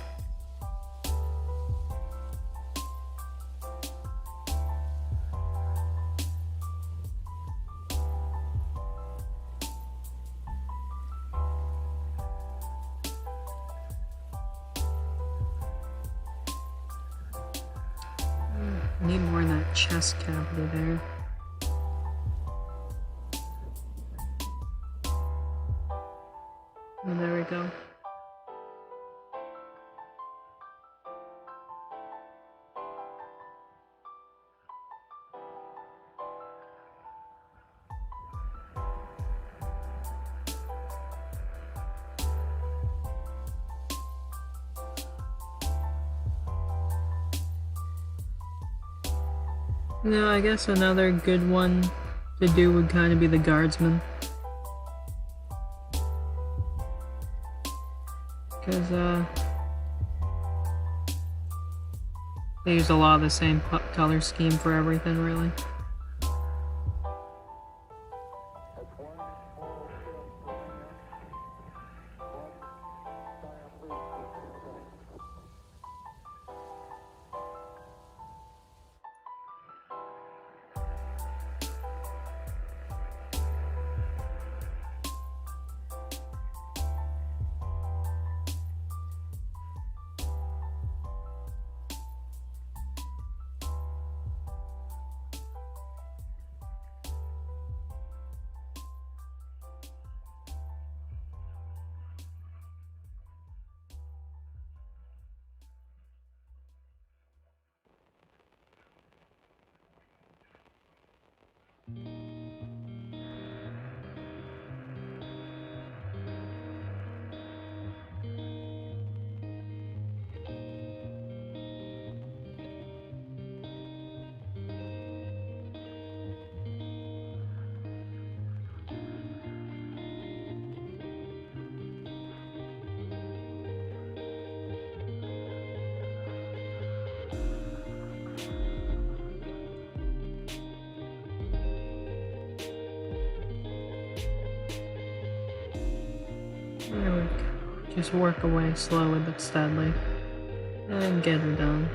S1: I need more in that chest cavity there. And there we go. No, I guess another good one to do would kind of be the guardsman. Because, they use a lot of the same color scheme for everything, really. There we go. Just work away slowly but steadily. And get her done.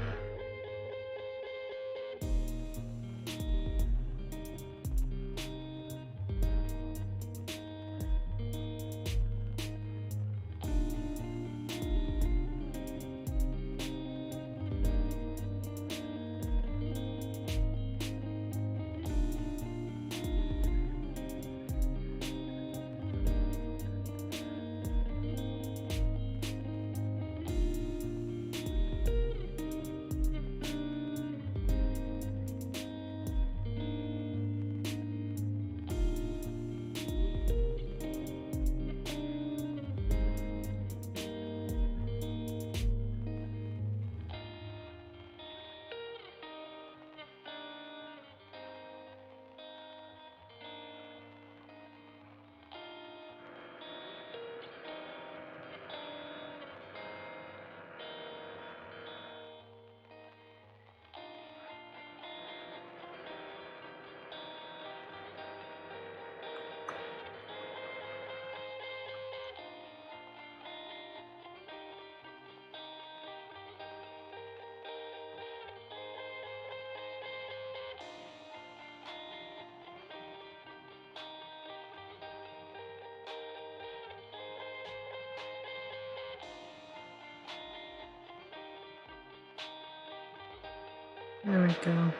S1: There we go.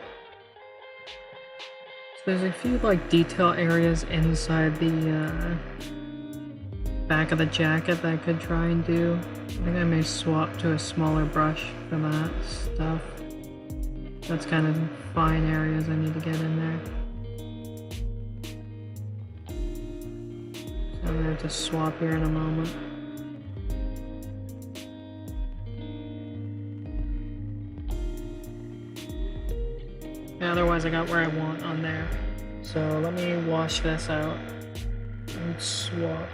S1: So there's a few like detail areas inside the back of the jacket that I could try and do. I think I may swap to a smaller brush for that stuff. That's kind of fine areas I need to get in there. So I'm gonna have to swap here in a moment. Otherwise I got where I want on there. So let me wash this out and swap.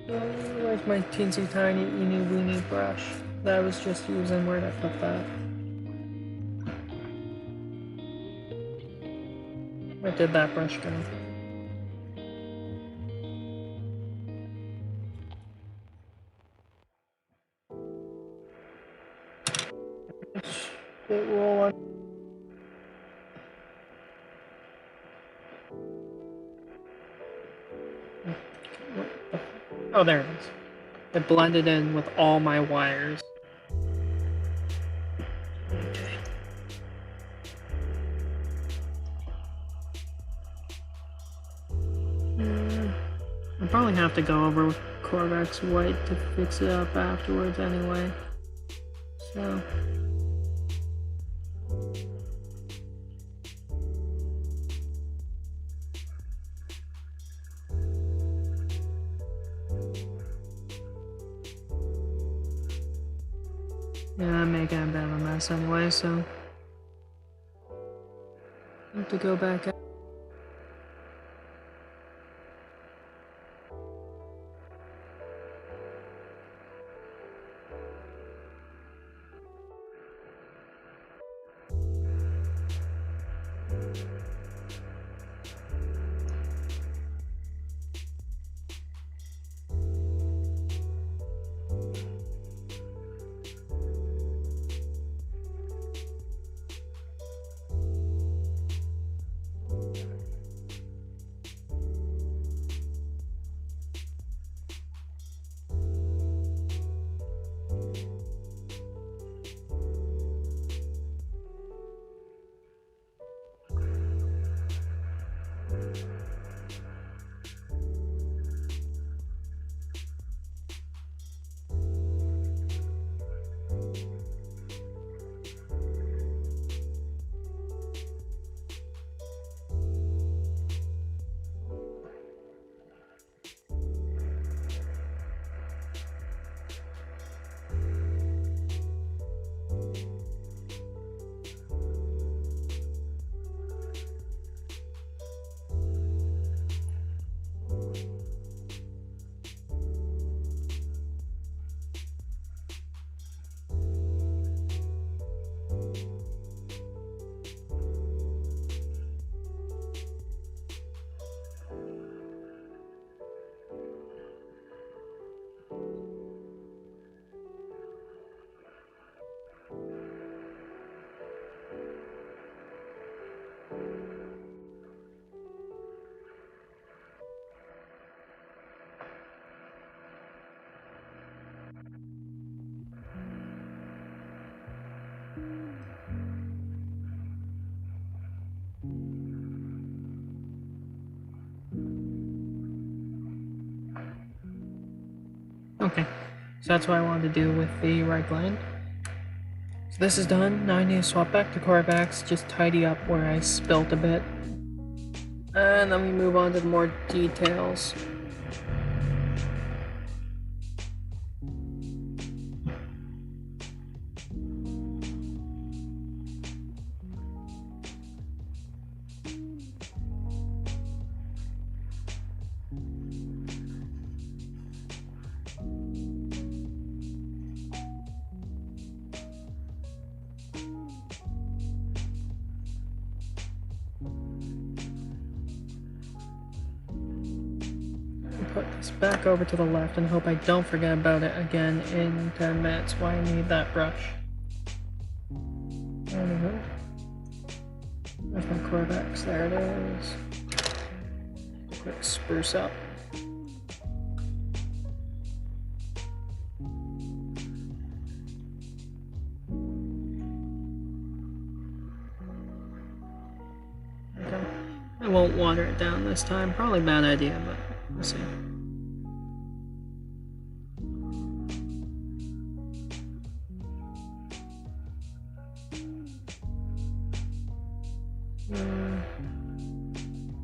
S1: Where's my teensy tiny eeny weeny brush that I was just using? Where'd I put that? Where did that brush go? It roll on. Oh, there it is. It blended in with all my wires. Okay. I'll probably have to go over with Corvex White to fix it up afterwards anyway. So. Yeah, I'm making a bit of a mess anyway, so I have to go back up. Okay, so that's what I wanted to do with the right gland. So this is done. Now I need to swap back to Corvax, just tidy up where I spilt a bit. And then we move on to the more details. Put this back over to the left and hope I don't forget about it again in 10 minutes. Why I need that brush. There we go. There's my Corvax. There it is. Quick spruce up. Okay. I won't water it down this time. Probably a bad idea, but we'll see.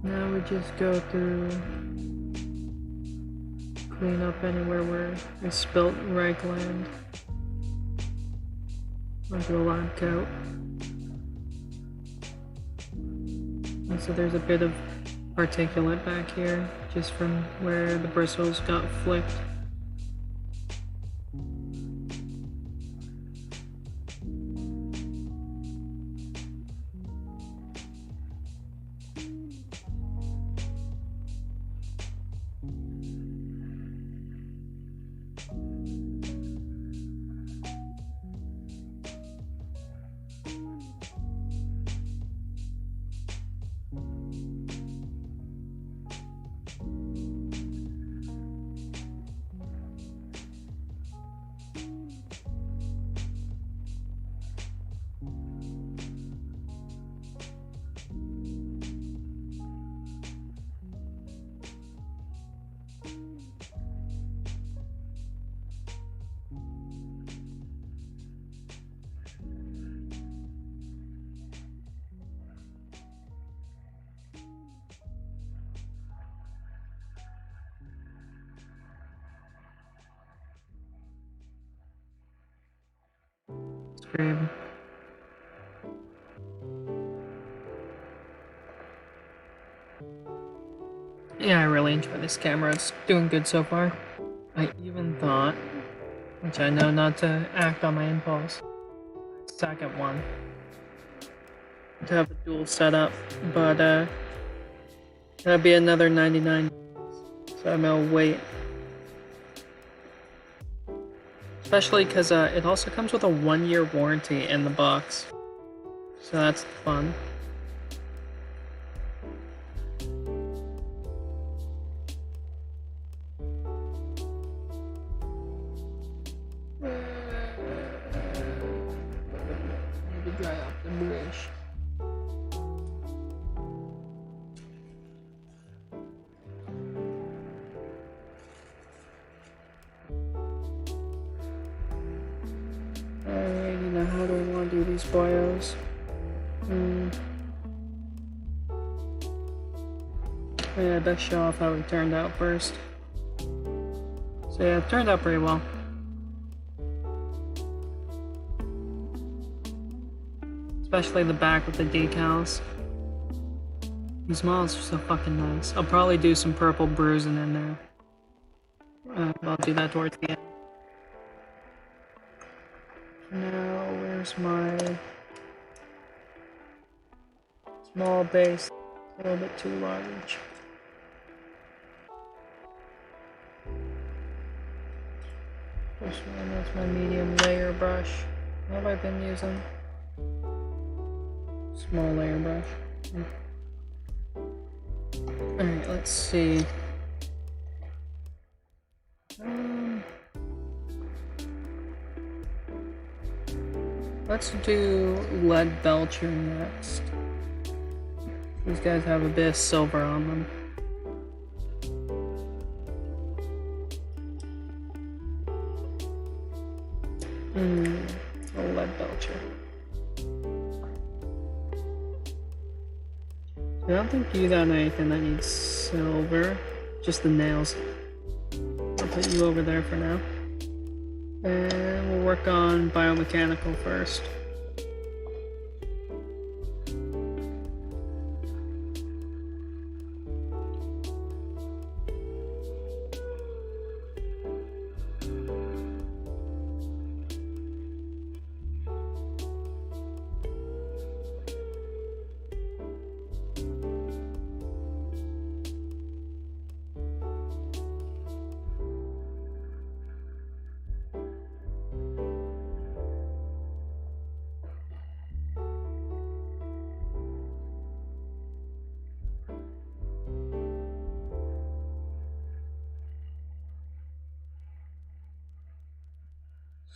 S1: Now we just go through, clean up anywhere where I spilt right gland onto the lab coat. And so there's a bit of particulate back here, just from where the bristles got flicked. Scream. Yeah, I really enjoy this camera. It's doing good so far. I even thought, which I know not to act on my impulse, second one, to have a dual setup, but that'd be another 99, so I'm gonna wait. Especially because it also comes with a 1-year warranty in the box, so that's fun. Maybe dry up the brush. Alrighty, now how do I want to do these boyos? Yeah, I best show off how it turned out first. So yeah, it turned out pretty well. Especially the back with the decals. These models are so fucking nice. I'll probably do some purple bruising in there. I'll do that towards the end. Now, where's my small base? A little bit too large. This one, that's my medium layer brush. What have I been using? Small layer brush. Alright, let's see. Let's do Lead Belcher next. These guys have a bit of silver on them. A lead belcher. I don't think you got anything that needs silver, just the nails. I'll put you over there for now. And we'll work on biomechanical first.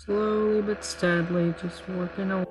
S1: Slowly but steadily, just working away.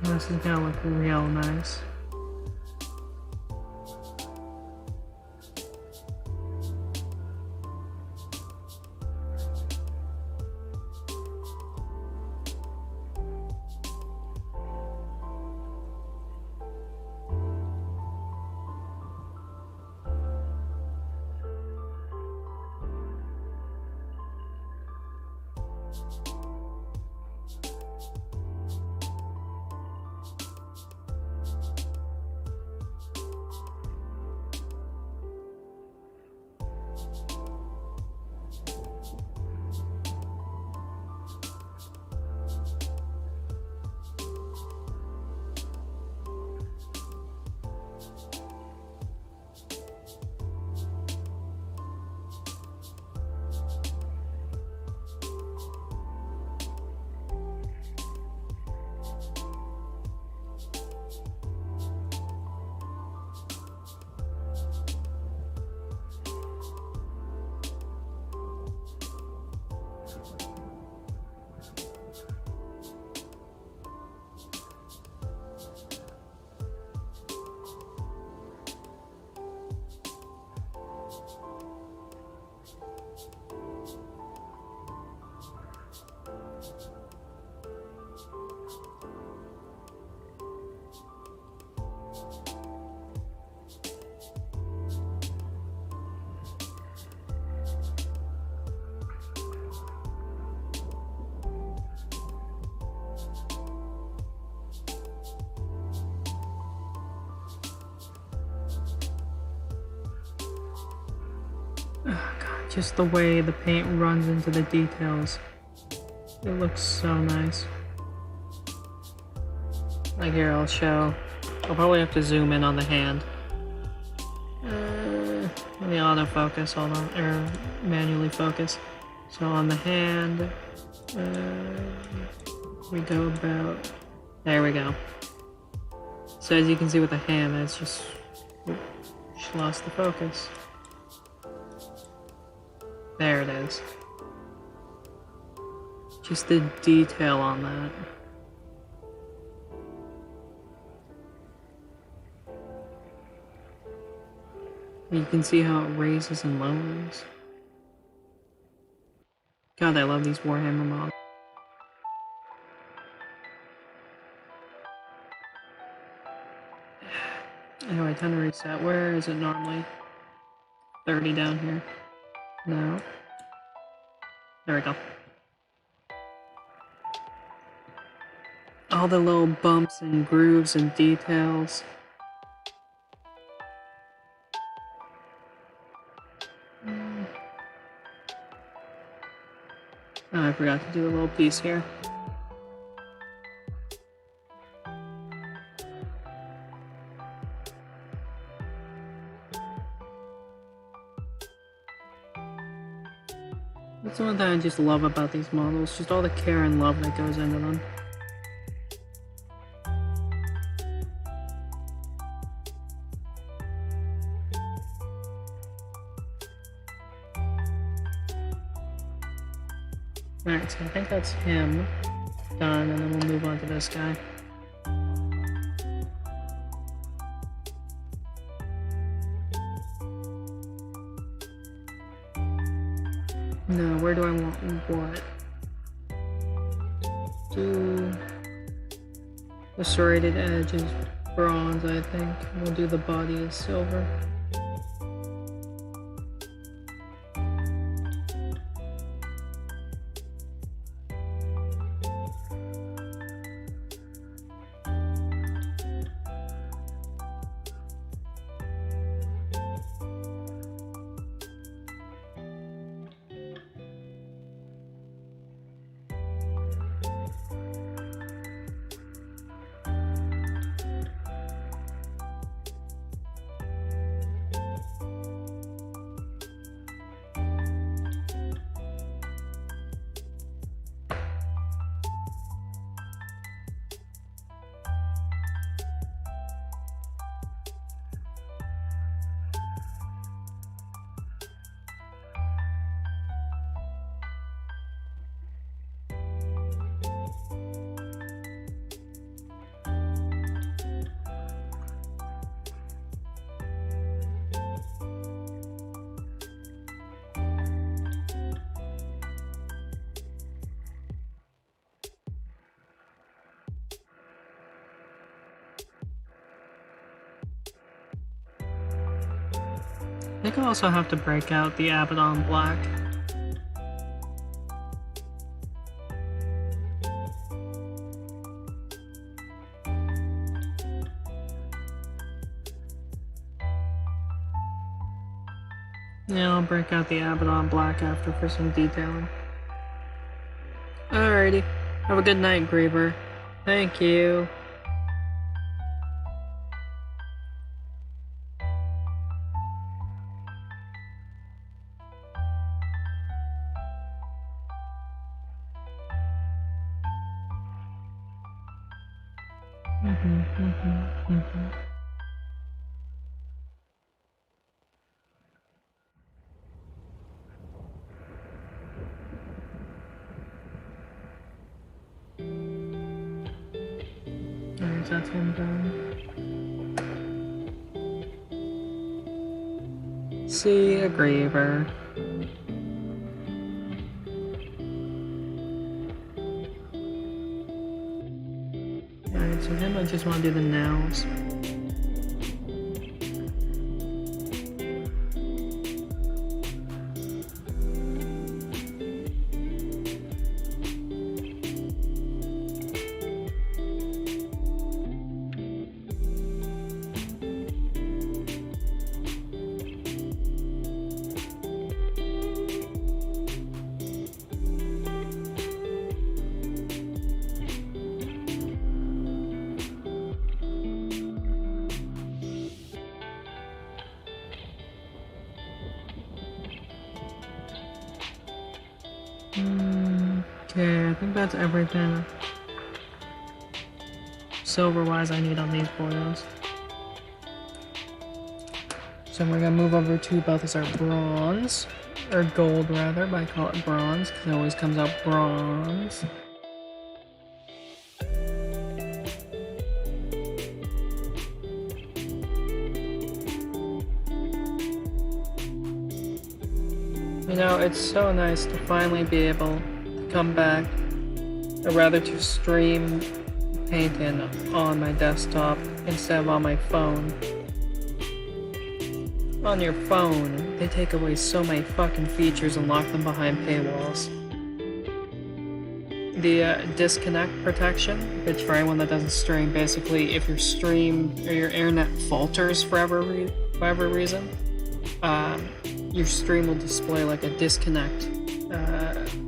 S1: This is gonna look real nice. Oh God, just the way the paint runs into the details. It looks so nice. Like here, I'll show. I'll probably have to zoom in on the hand. Let me autofocus, hold on, or manually focus. So on the hand, we go about, there we go. So as you can see with the hand, it's just lost the focus. There it is. Just the detail on that. You can see how it raises and lowers. God, I love these Warhammer models. Anyway, time to reset. Where is it normally? 30 down here. No. There we go. All the little bumps and grooves and details. Oh, I forgot to do a little piece here. That's the one thing I just love about these models, just all the care and love that goes into them. Alright, so I think that's him done, and then we'll move on to this guy. No, where do I want what? Do the serrated edge is bronze, I think. We'll do the body as silver. I think I also have to break out the Abaddon Black. Yeah, I'll break out the Abaddon Black after for some detailing. Alrighty. Have a good night, Griever. Thank you. Alright, that's him done. See a Griever. Alright, so him I just want to do the nails. Okay, I think that's everything silver-wise I need on these boils. So we're gonna move over to Balthasar Bronze, or Gold rather, but I call it Bronze because it always comes out bronze. You know, it's so nice to finally be able to come back, or rather to stream painting on my desktop instead of on my phone. On your phone, they take away so many fucking features and lock them behind paywalls. The disconnect protection, which for anyone that doesn't stream, basically if your stream or your internet falters for whatever reason, your stream will display like a disconnect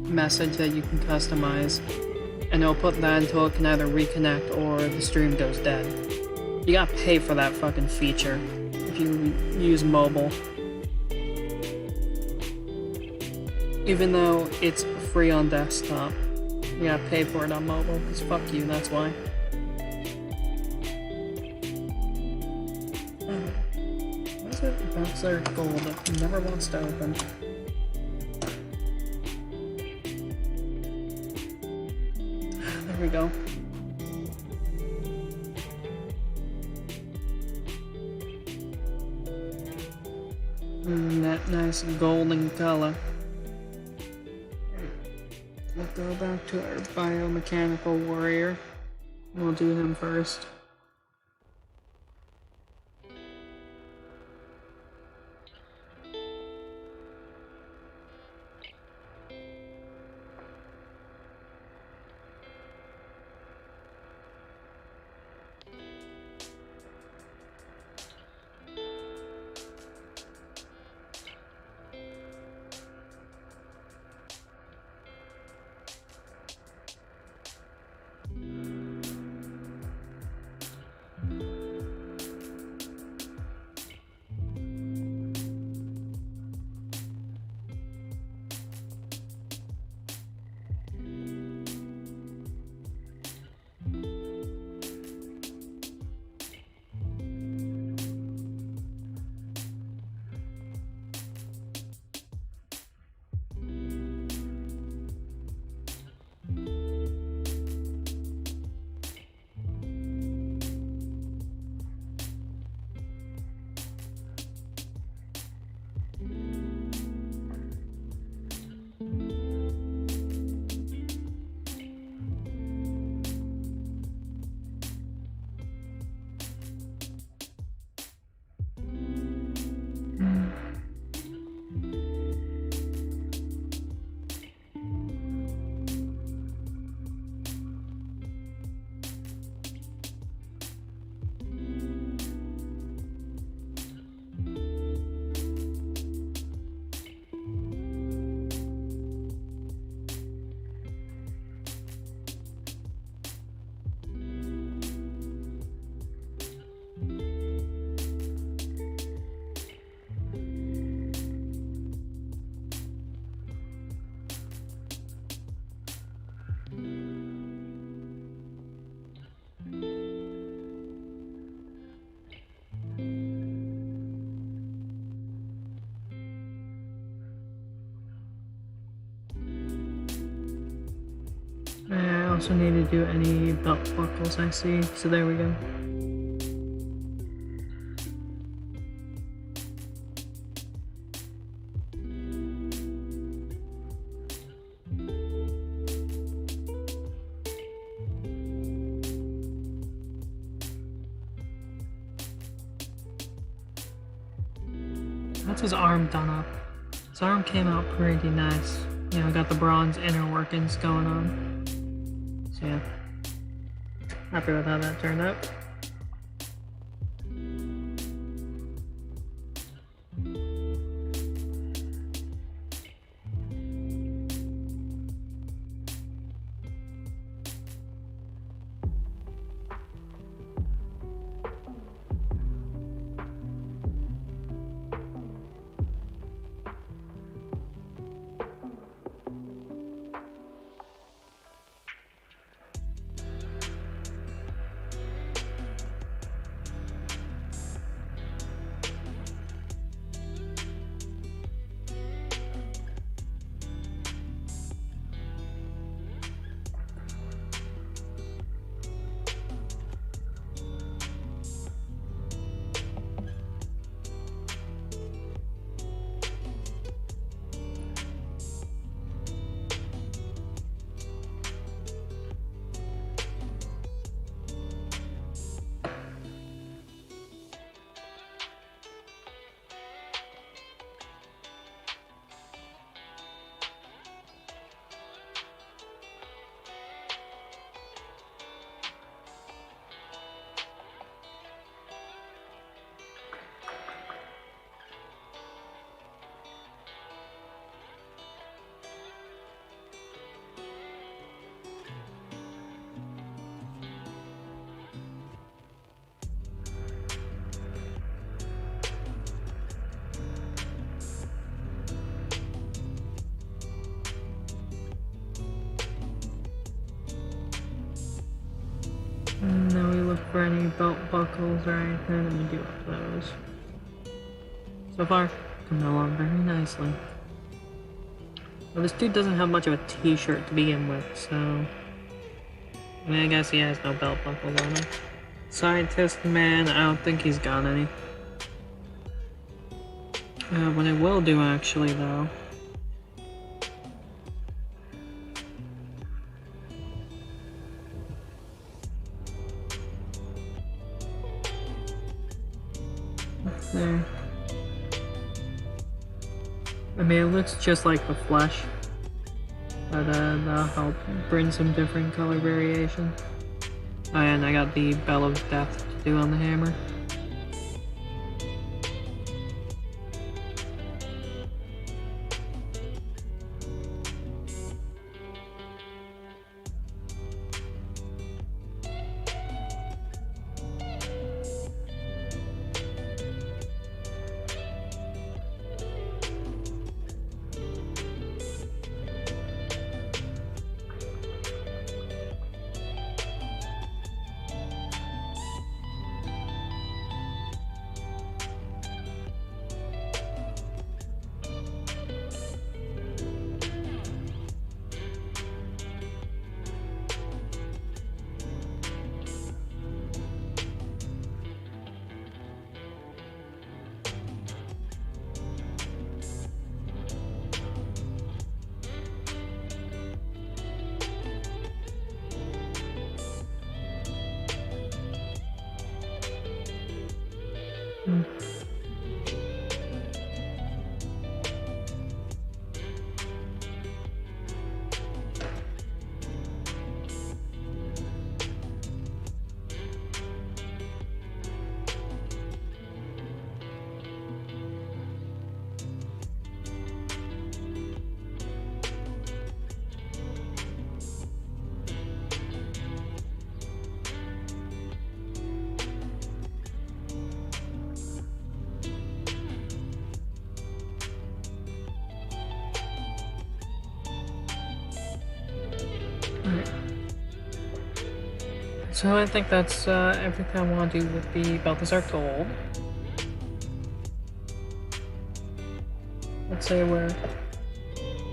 S1: message that you can customize, and it'll put that until it can either reconnect or the stream goes dead. You gotta pay for that fucking feature if you use mobile. Even though it's free on desktop, you gotta pay for it on mobile, because fuck you, that's why. What is it? Box there gold. It never wants to open. There we go. That nice golden color. We'll go back to our biomechanical warrior. We'll do him first. I also need to do any belt buckles I see, so there we go. That's his arm done up. His arm came out pretty nice. You know, got the bronze inner workings going on. So yeah, happy with how that turned out. belt buckles or anything, and we do have those. So far, coming along very nicely. Well, this dude doesn't have much of a t-shirt to begin with, so... I mean, I guess he has no belt buckles on him. Scientist man, I don't think he's got any. What I will do actually, though... There. I mean, it looks just like the flesh, but that'll help bring some different color variation. Oh, and I got the Bell of Death to do on the hammer. So I think that's everything I want to do with the Balthazar Gold. Let's say we're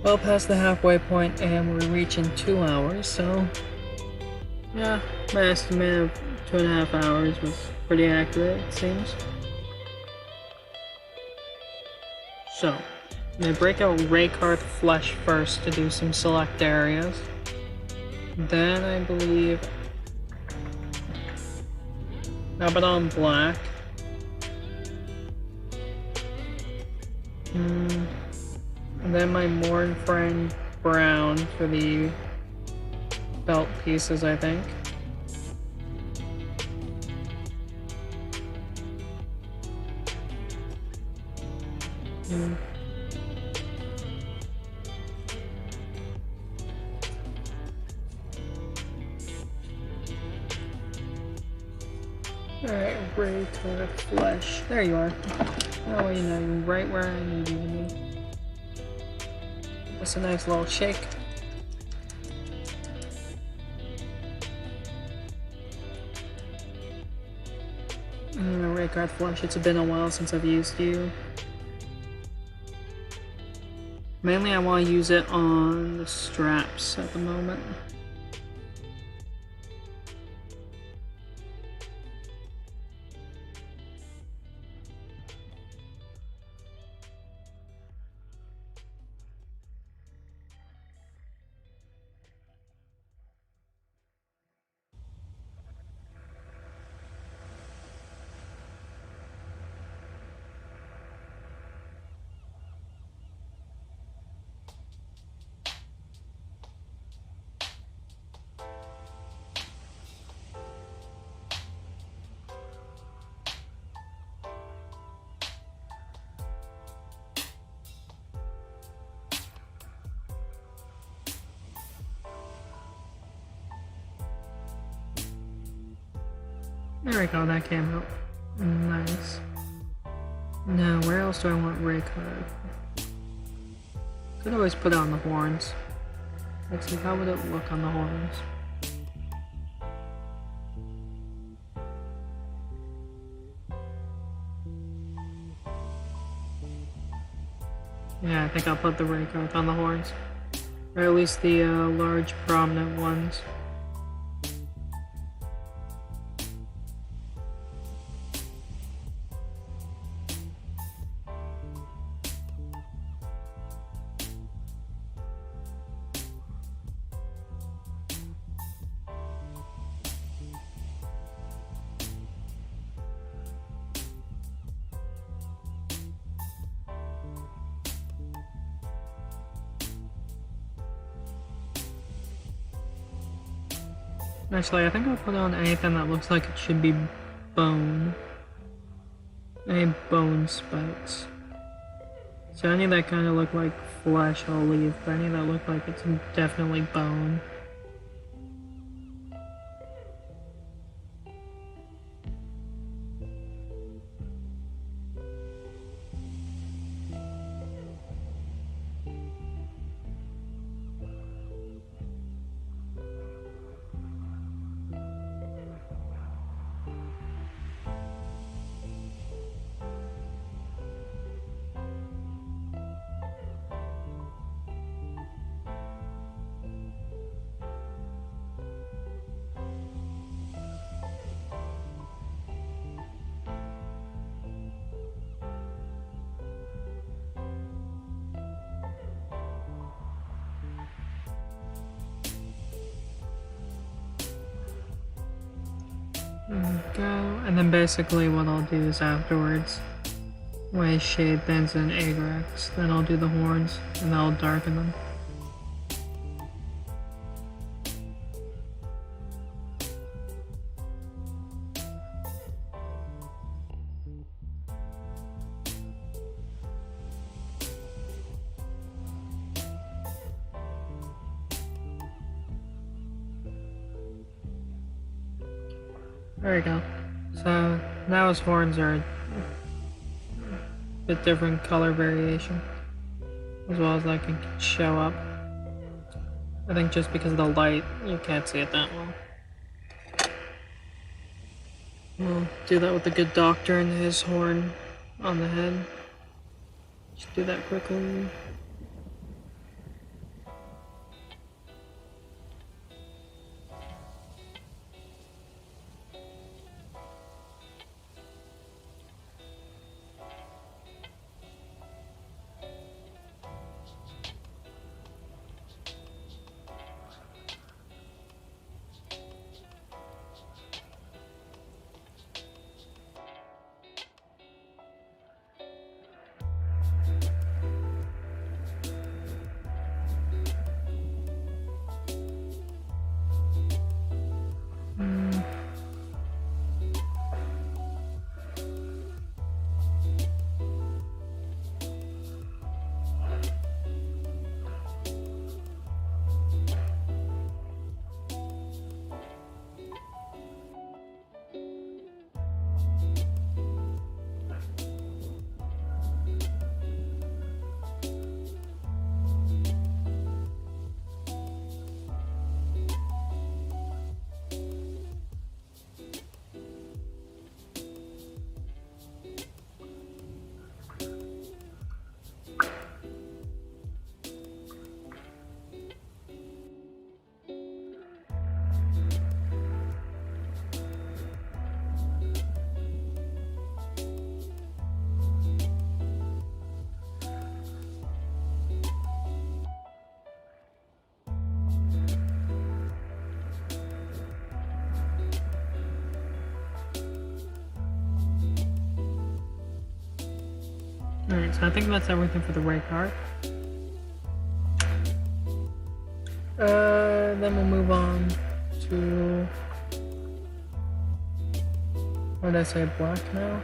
S1: well past the halfway point and we're reaching 2 hours, so yeah, my estimate of 2.5 hours was pretty accurate, it seems. So, I'm going to break out Raycard Flesh first to do some select areas. Then I believe Abaddon Black. And then my Morn Friend Brown for the belt pieces, I think. Alright, Raycard Flesh. There you are. Oh, you know, you're right where I need you to be. That's a nice little shake. Raycard Flesh, it's been a while since I've used you. Mainly I want to use it on the straps at the moment. There we go, that came out nice. Now, where else do I want Raycard? Could always put it on the horns. Let's see, how would it look on the horns? Yeah, I think I'll put the Raycart on the horns. Or at least the large prominent ones. Actually, I think I'll put on anything that looks like it should be bone. Any bone spikes. So any that kind of look like flesh I'll leave, but any that look like it's definitely bone. Go, and then basically what I'll do is afterwards, when I shade things in Agrax, then I'll do the horns, and I'll darken them. There you go. So now his horns are a bit different color variation, as well as that can show up. I think just because of the light, you can't see it that well. We'll do that with the good doctor and his horn on the head. Just do that quickly. Alright, so I think that's everything for the Raycart. Then we'll move on to... What did I say, black now?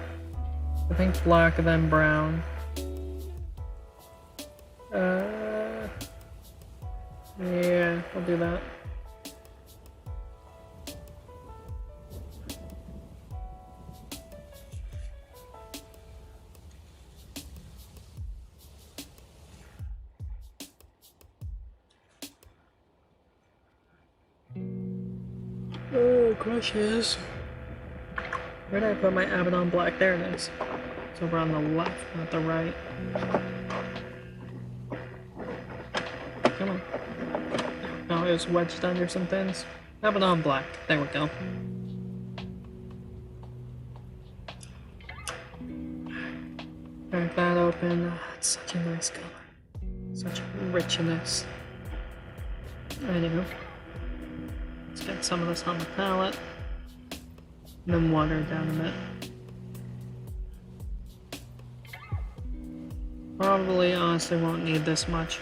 S1: I think black, then brown. Yeah, I'll do that. Oh, crushes. Where did I put my Abaddon black? There it is. It's over on the left, not the right. Come on. Oh, it was wedged under some things. Abaddon black. There we go. Crack that open. It's such a nice color. Such richness. Anywho. Let's get some of this on the palette. And then water it down a bit. Probably, honestly, won't need this much.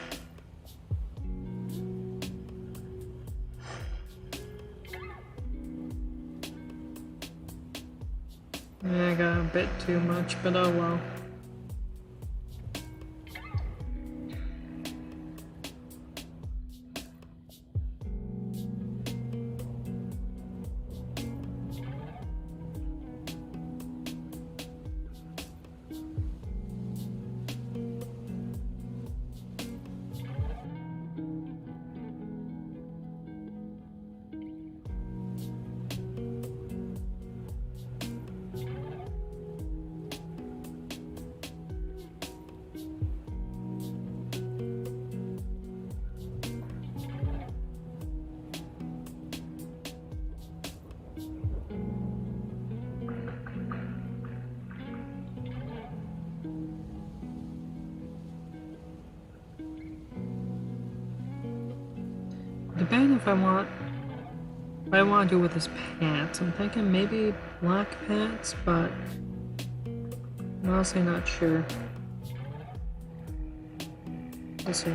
S1: Yeah, I got a bit too much, but oh well. Debating if I want what I want to do with his pants. I'm thinking maybe black pants, but I'm honestly not sure. We'll see.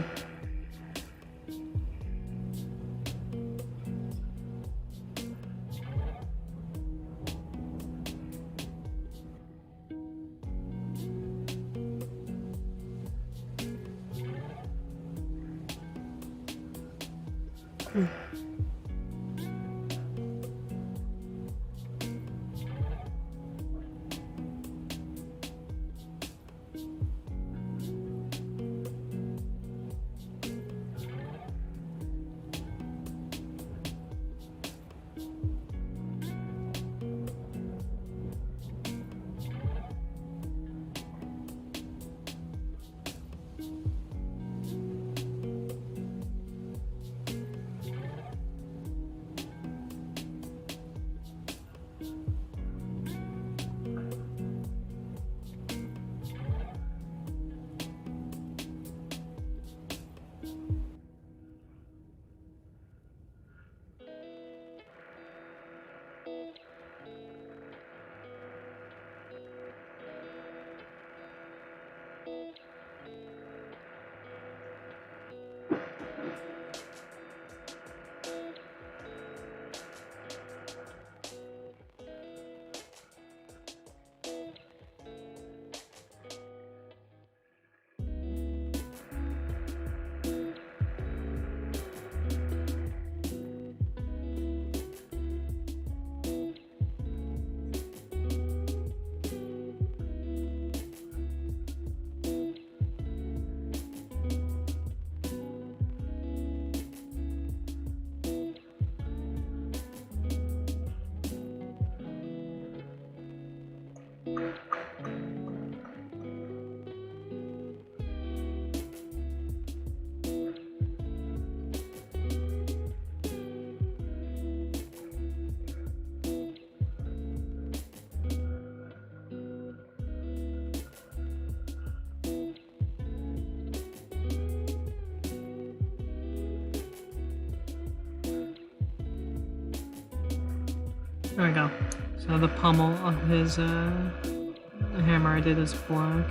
S1: There we go. So the pummel of his hammer I did is black.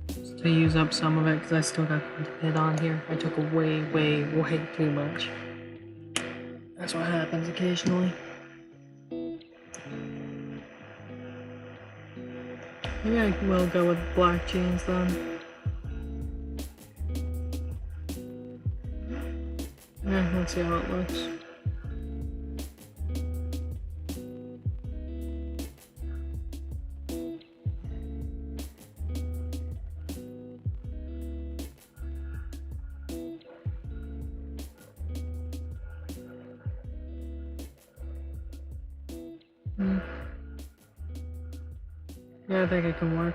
S1: Just to use up some of it, because I still got the pit on here. I took way too much. That's what happens occasionally. Maybe I will go with black jeans then. Yeah, let's see how it looks. Yeah, I think it can work.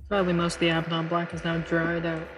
S1: Sadly, most of the Abaddon black is now dried out.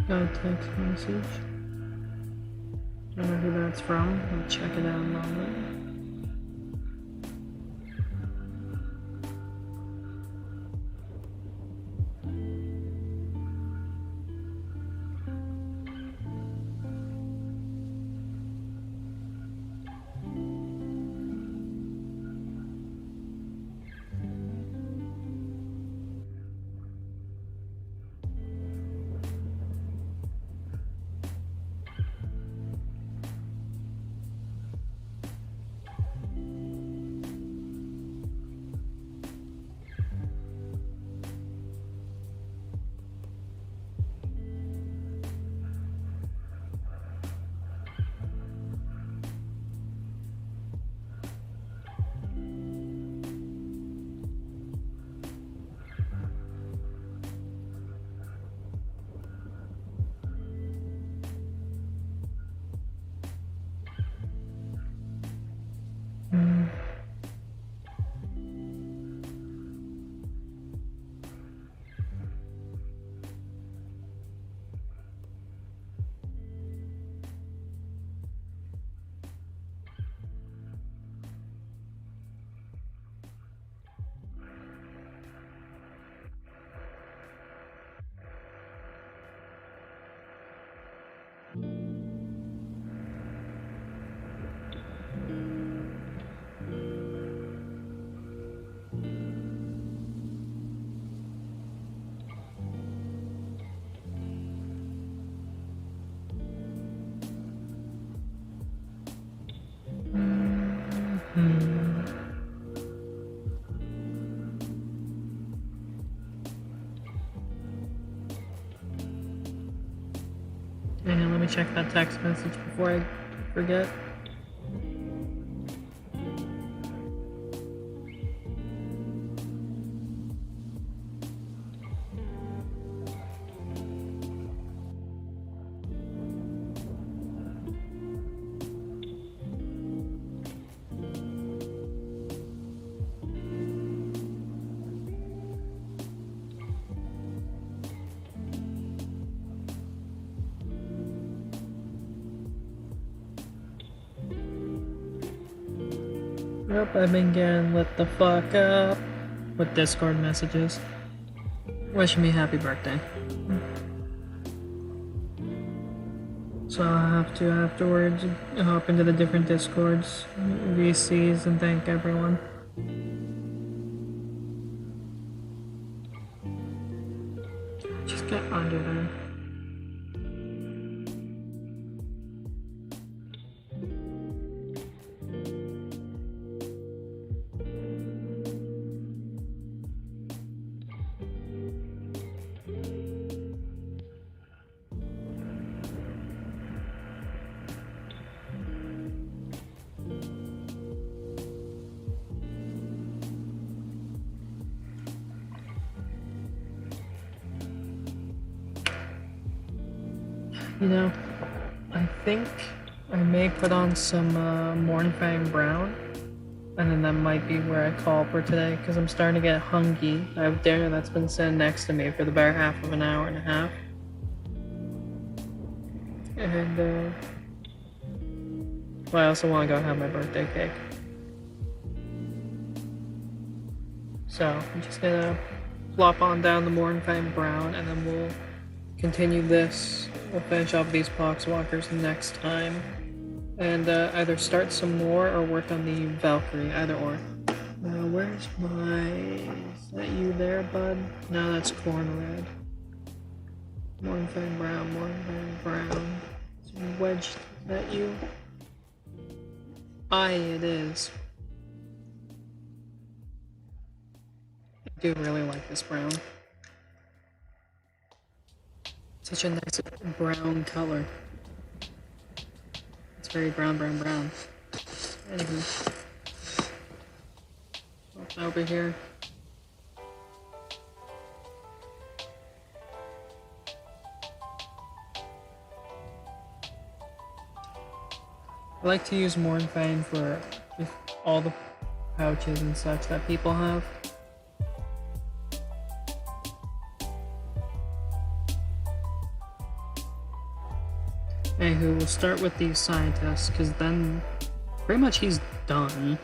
S1: Got a text message. Don't know who that's from. I'll check it out in a moment. Hang on, let me check that text message before I forget. Nope, I've been getting lit the fuck up with Discord messages. Wishing me happy birthday. So I'll have to afterwards hop into the different Discords, VCs, and thank everyone. Just get under there. You know, I think I may put on some Morning Fang Brown, and then that might be where I call for today, because I'm starting to get hungry. I have dinner that's been sitting next to me for the better half of an hour and a half. And, well, I also want to go have my birthday cake. So, I'm just gonna plop on down the Morning Fang Brown, and then we'll continue this. We'll finish off these Poxwalkers next time, and either start some more or work on the Valkyrie, either or. Where's my... Is that you there, bud? No, that's Corn Red. Morning Fang Brown, Morning Fang Brown. Is Wedge, is that you? Aye, it is. I do really like this brown. Such a nice brown color. It's very brown. Anywho. Over here. I like to use Morning Fang for all the pouches and such that people have. Anywho, we'll start with these scientists, because then pretty much he's done.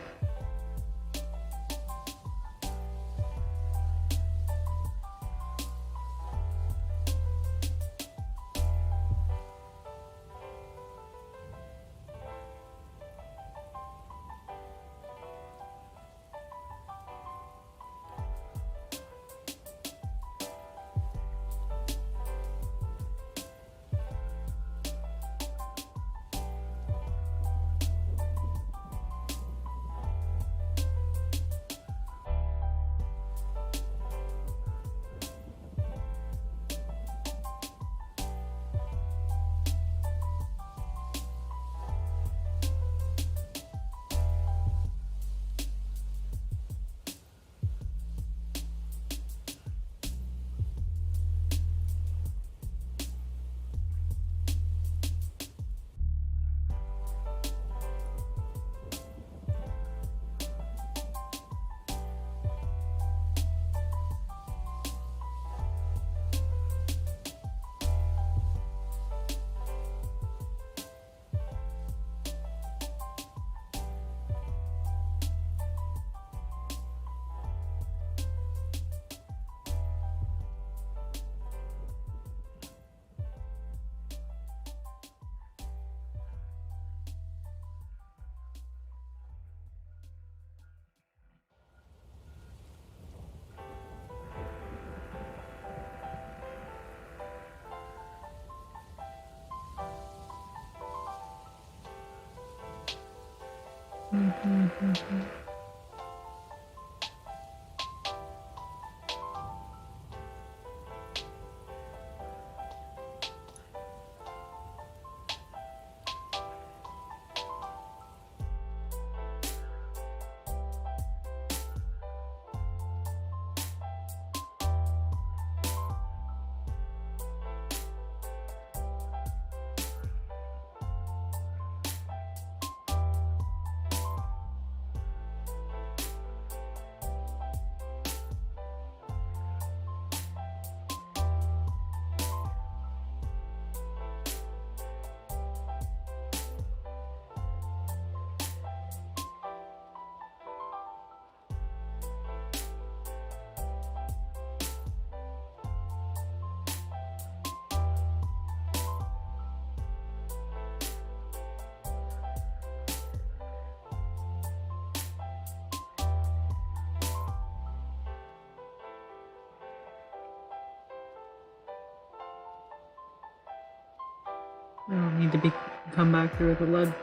S1: I don't need to come back through the lead.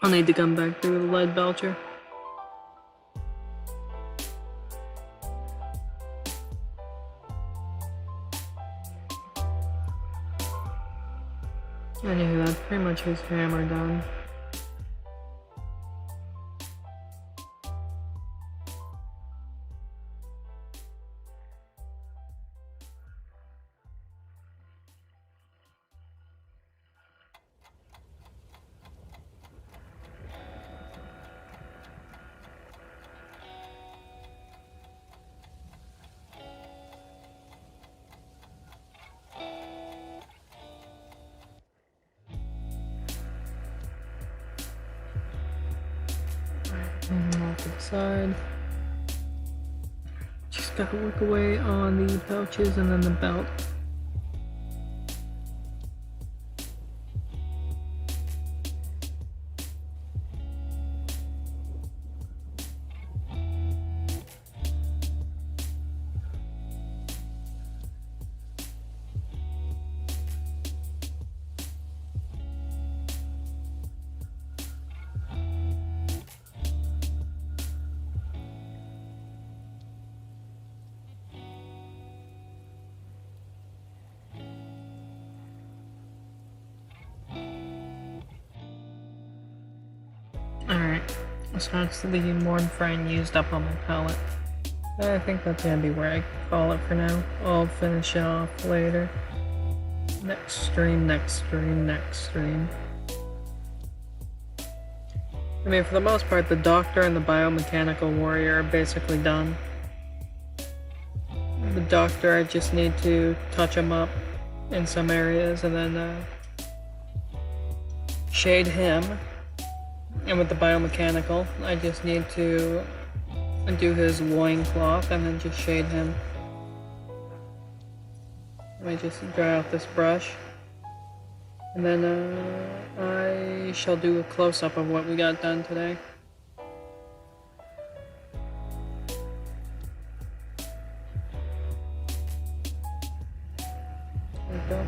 S1: I'll need to come back through the lead belcher. Anyway, that's pretty much his hammer done. Off to the side. Just gotta work away on the pouches and then the belt. Alright, so that's the morphine used up on my palette. I think that's gonna be where I call it for now. I'll finish it off later. Next stream. I mean, for the most part, the doctor and the biomechanical warrior are basically done. The doctor, I just need to touch him up in some areas and then shade him. And with the biomechanical, I just need to do his loincloth and then just shade him. Let me just dry off this brush. And then I shall do a close-up of what we got done today. There we go.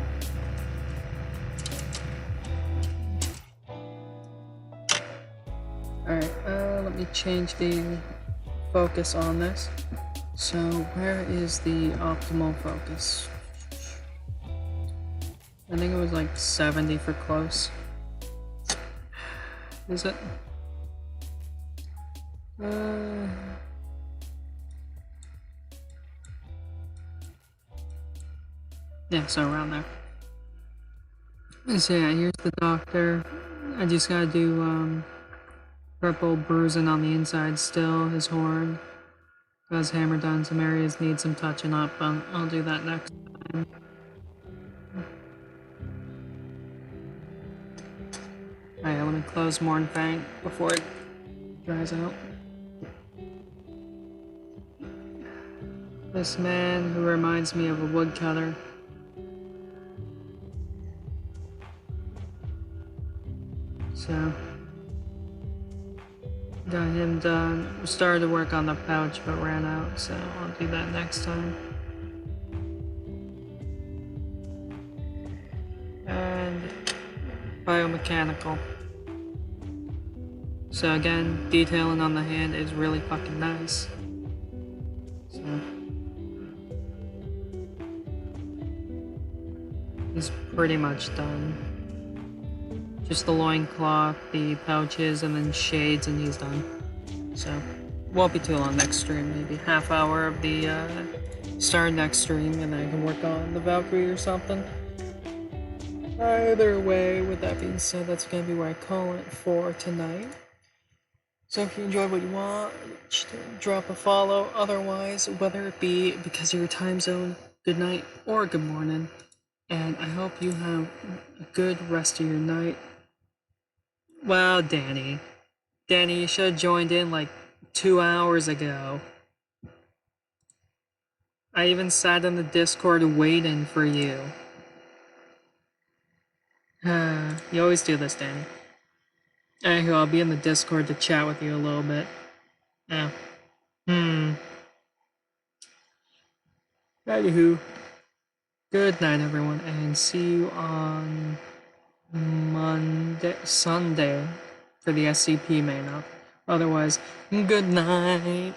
S1: Alright, let me change the focus on this. So where is the optimal focus? I think it was like 70 for close. Is it? Yeah, so around there. So yeah, here's the doctor. I just gotta do purple bruising on the inside still, his horn. Got his hammer done, some areas need some touching up. I'll do that next time. Alright, let me close Mornfang before it dries out. This man who reminds me of a woodcutter. So, got him done. Started to work on the pouch but ran out, so I'll do that next time. And biomechanical. So again, detailing on the hand is really fucking nice. So he's pretty much done. Just the loincloth, the pouches, and then shades, and he's done. So won't be too long next stream, maybe half hour of the start next stream, and then I can work on the Valkyrie or something. Either way, with that being said, that's gonna be where I call it for tonight. So if you enjoyed what you watched, drop a follow. Otherwise, whether it be because of your time zone, good night or good morning. And I hope you have a good rest of your night. Wow, Danny, you should have joined in like 2 hours ago. I even sat in the Discord waiting for you. You always do this, Danny. Anywho, I'll be in the Discord to chat with you a little bit. Yeah. Anywho, good night, everyone, and see you on Sunday for the SCP main up. Otherwise, good night.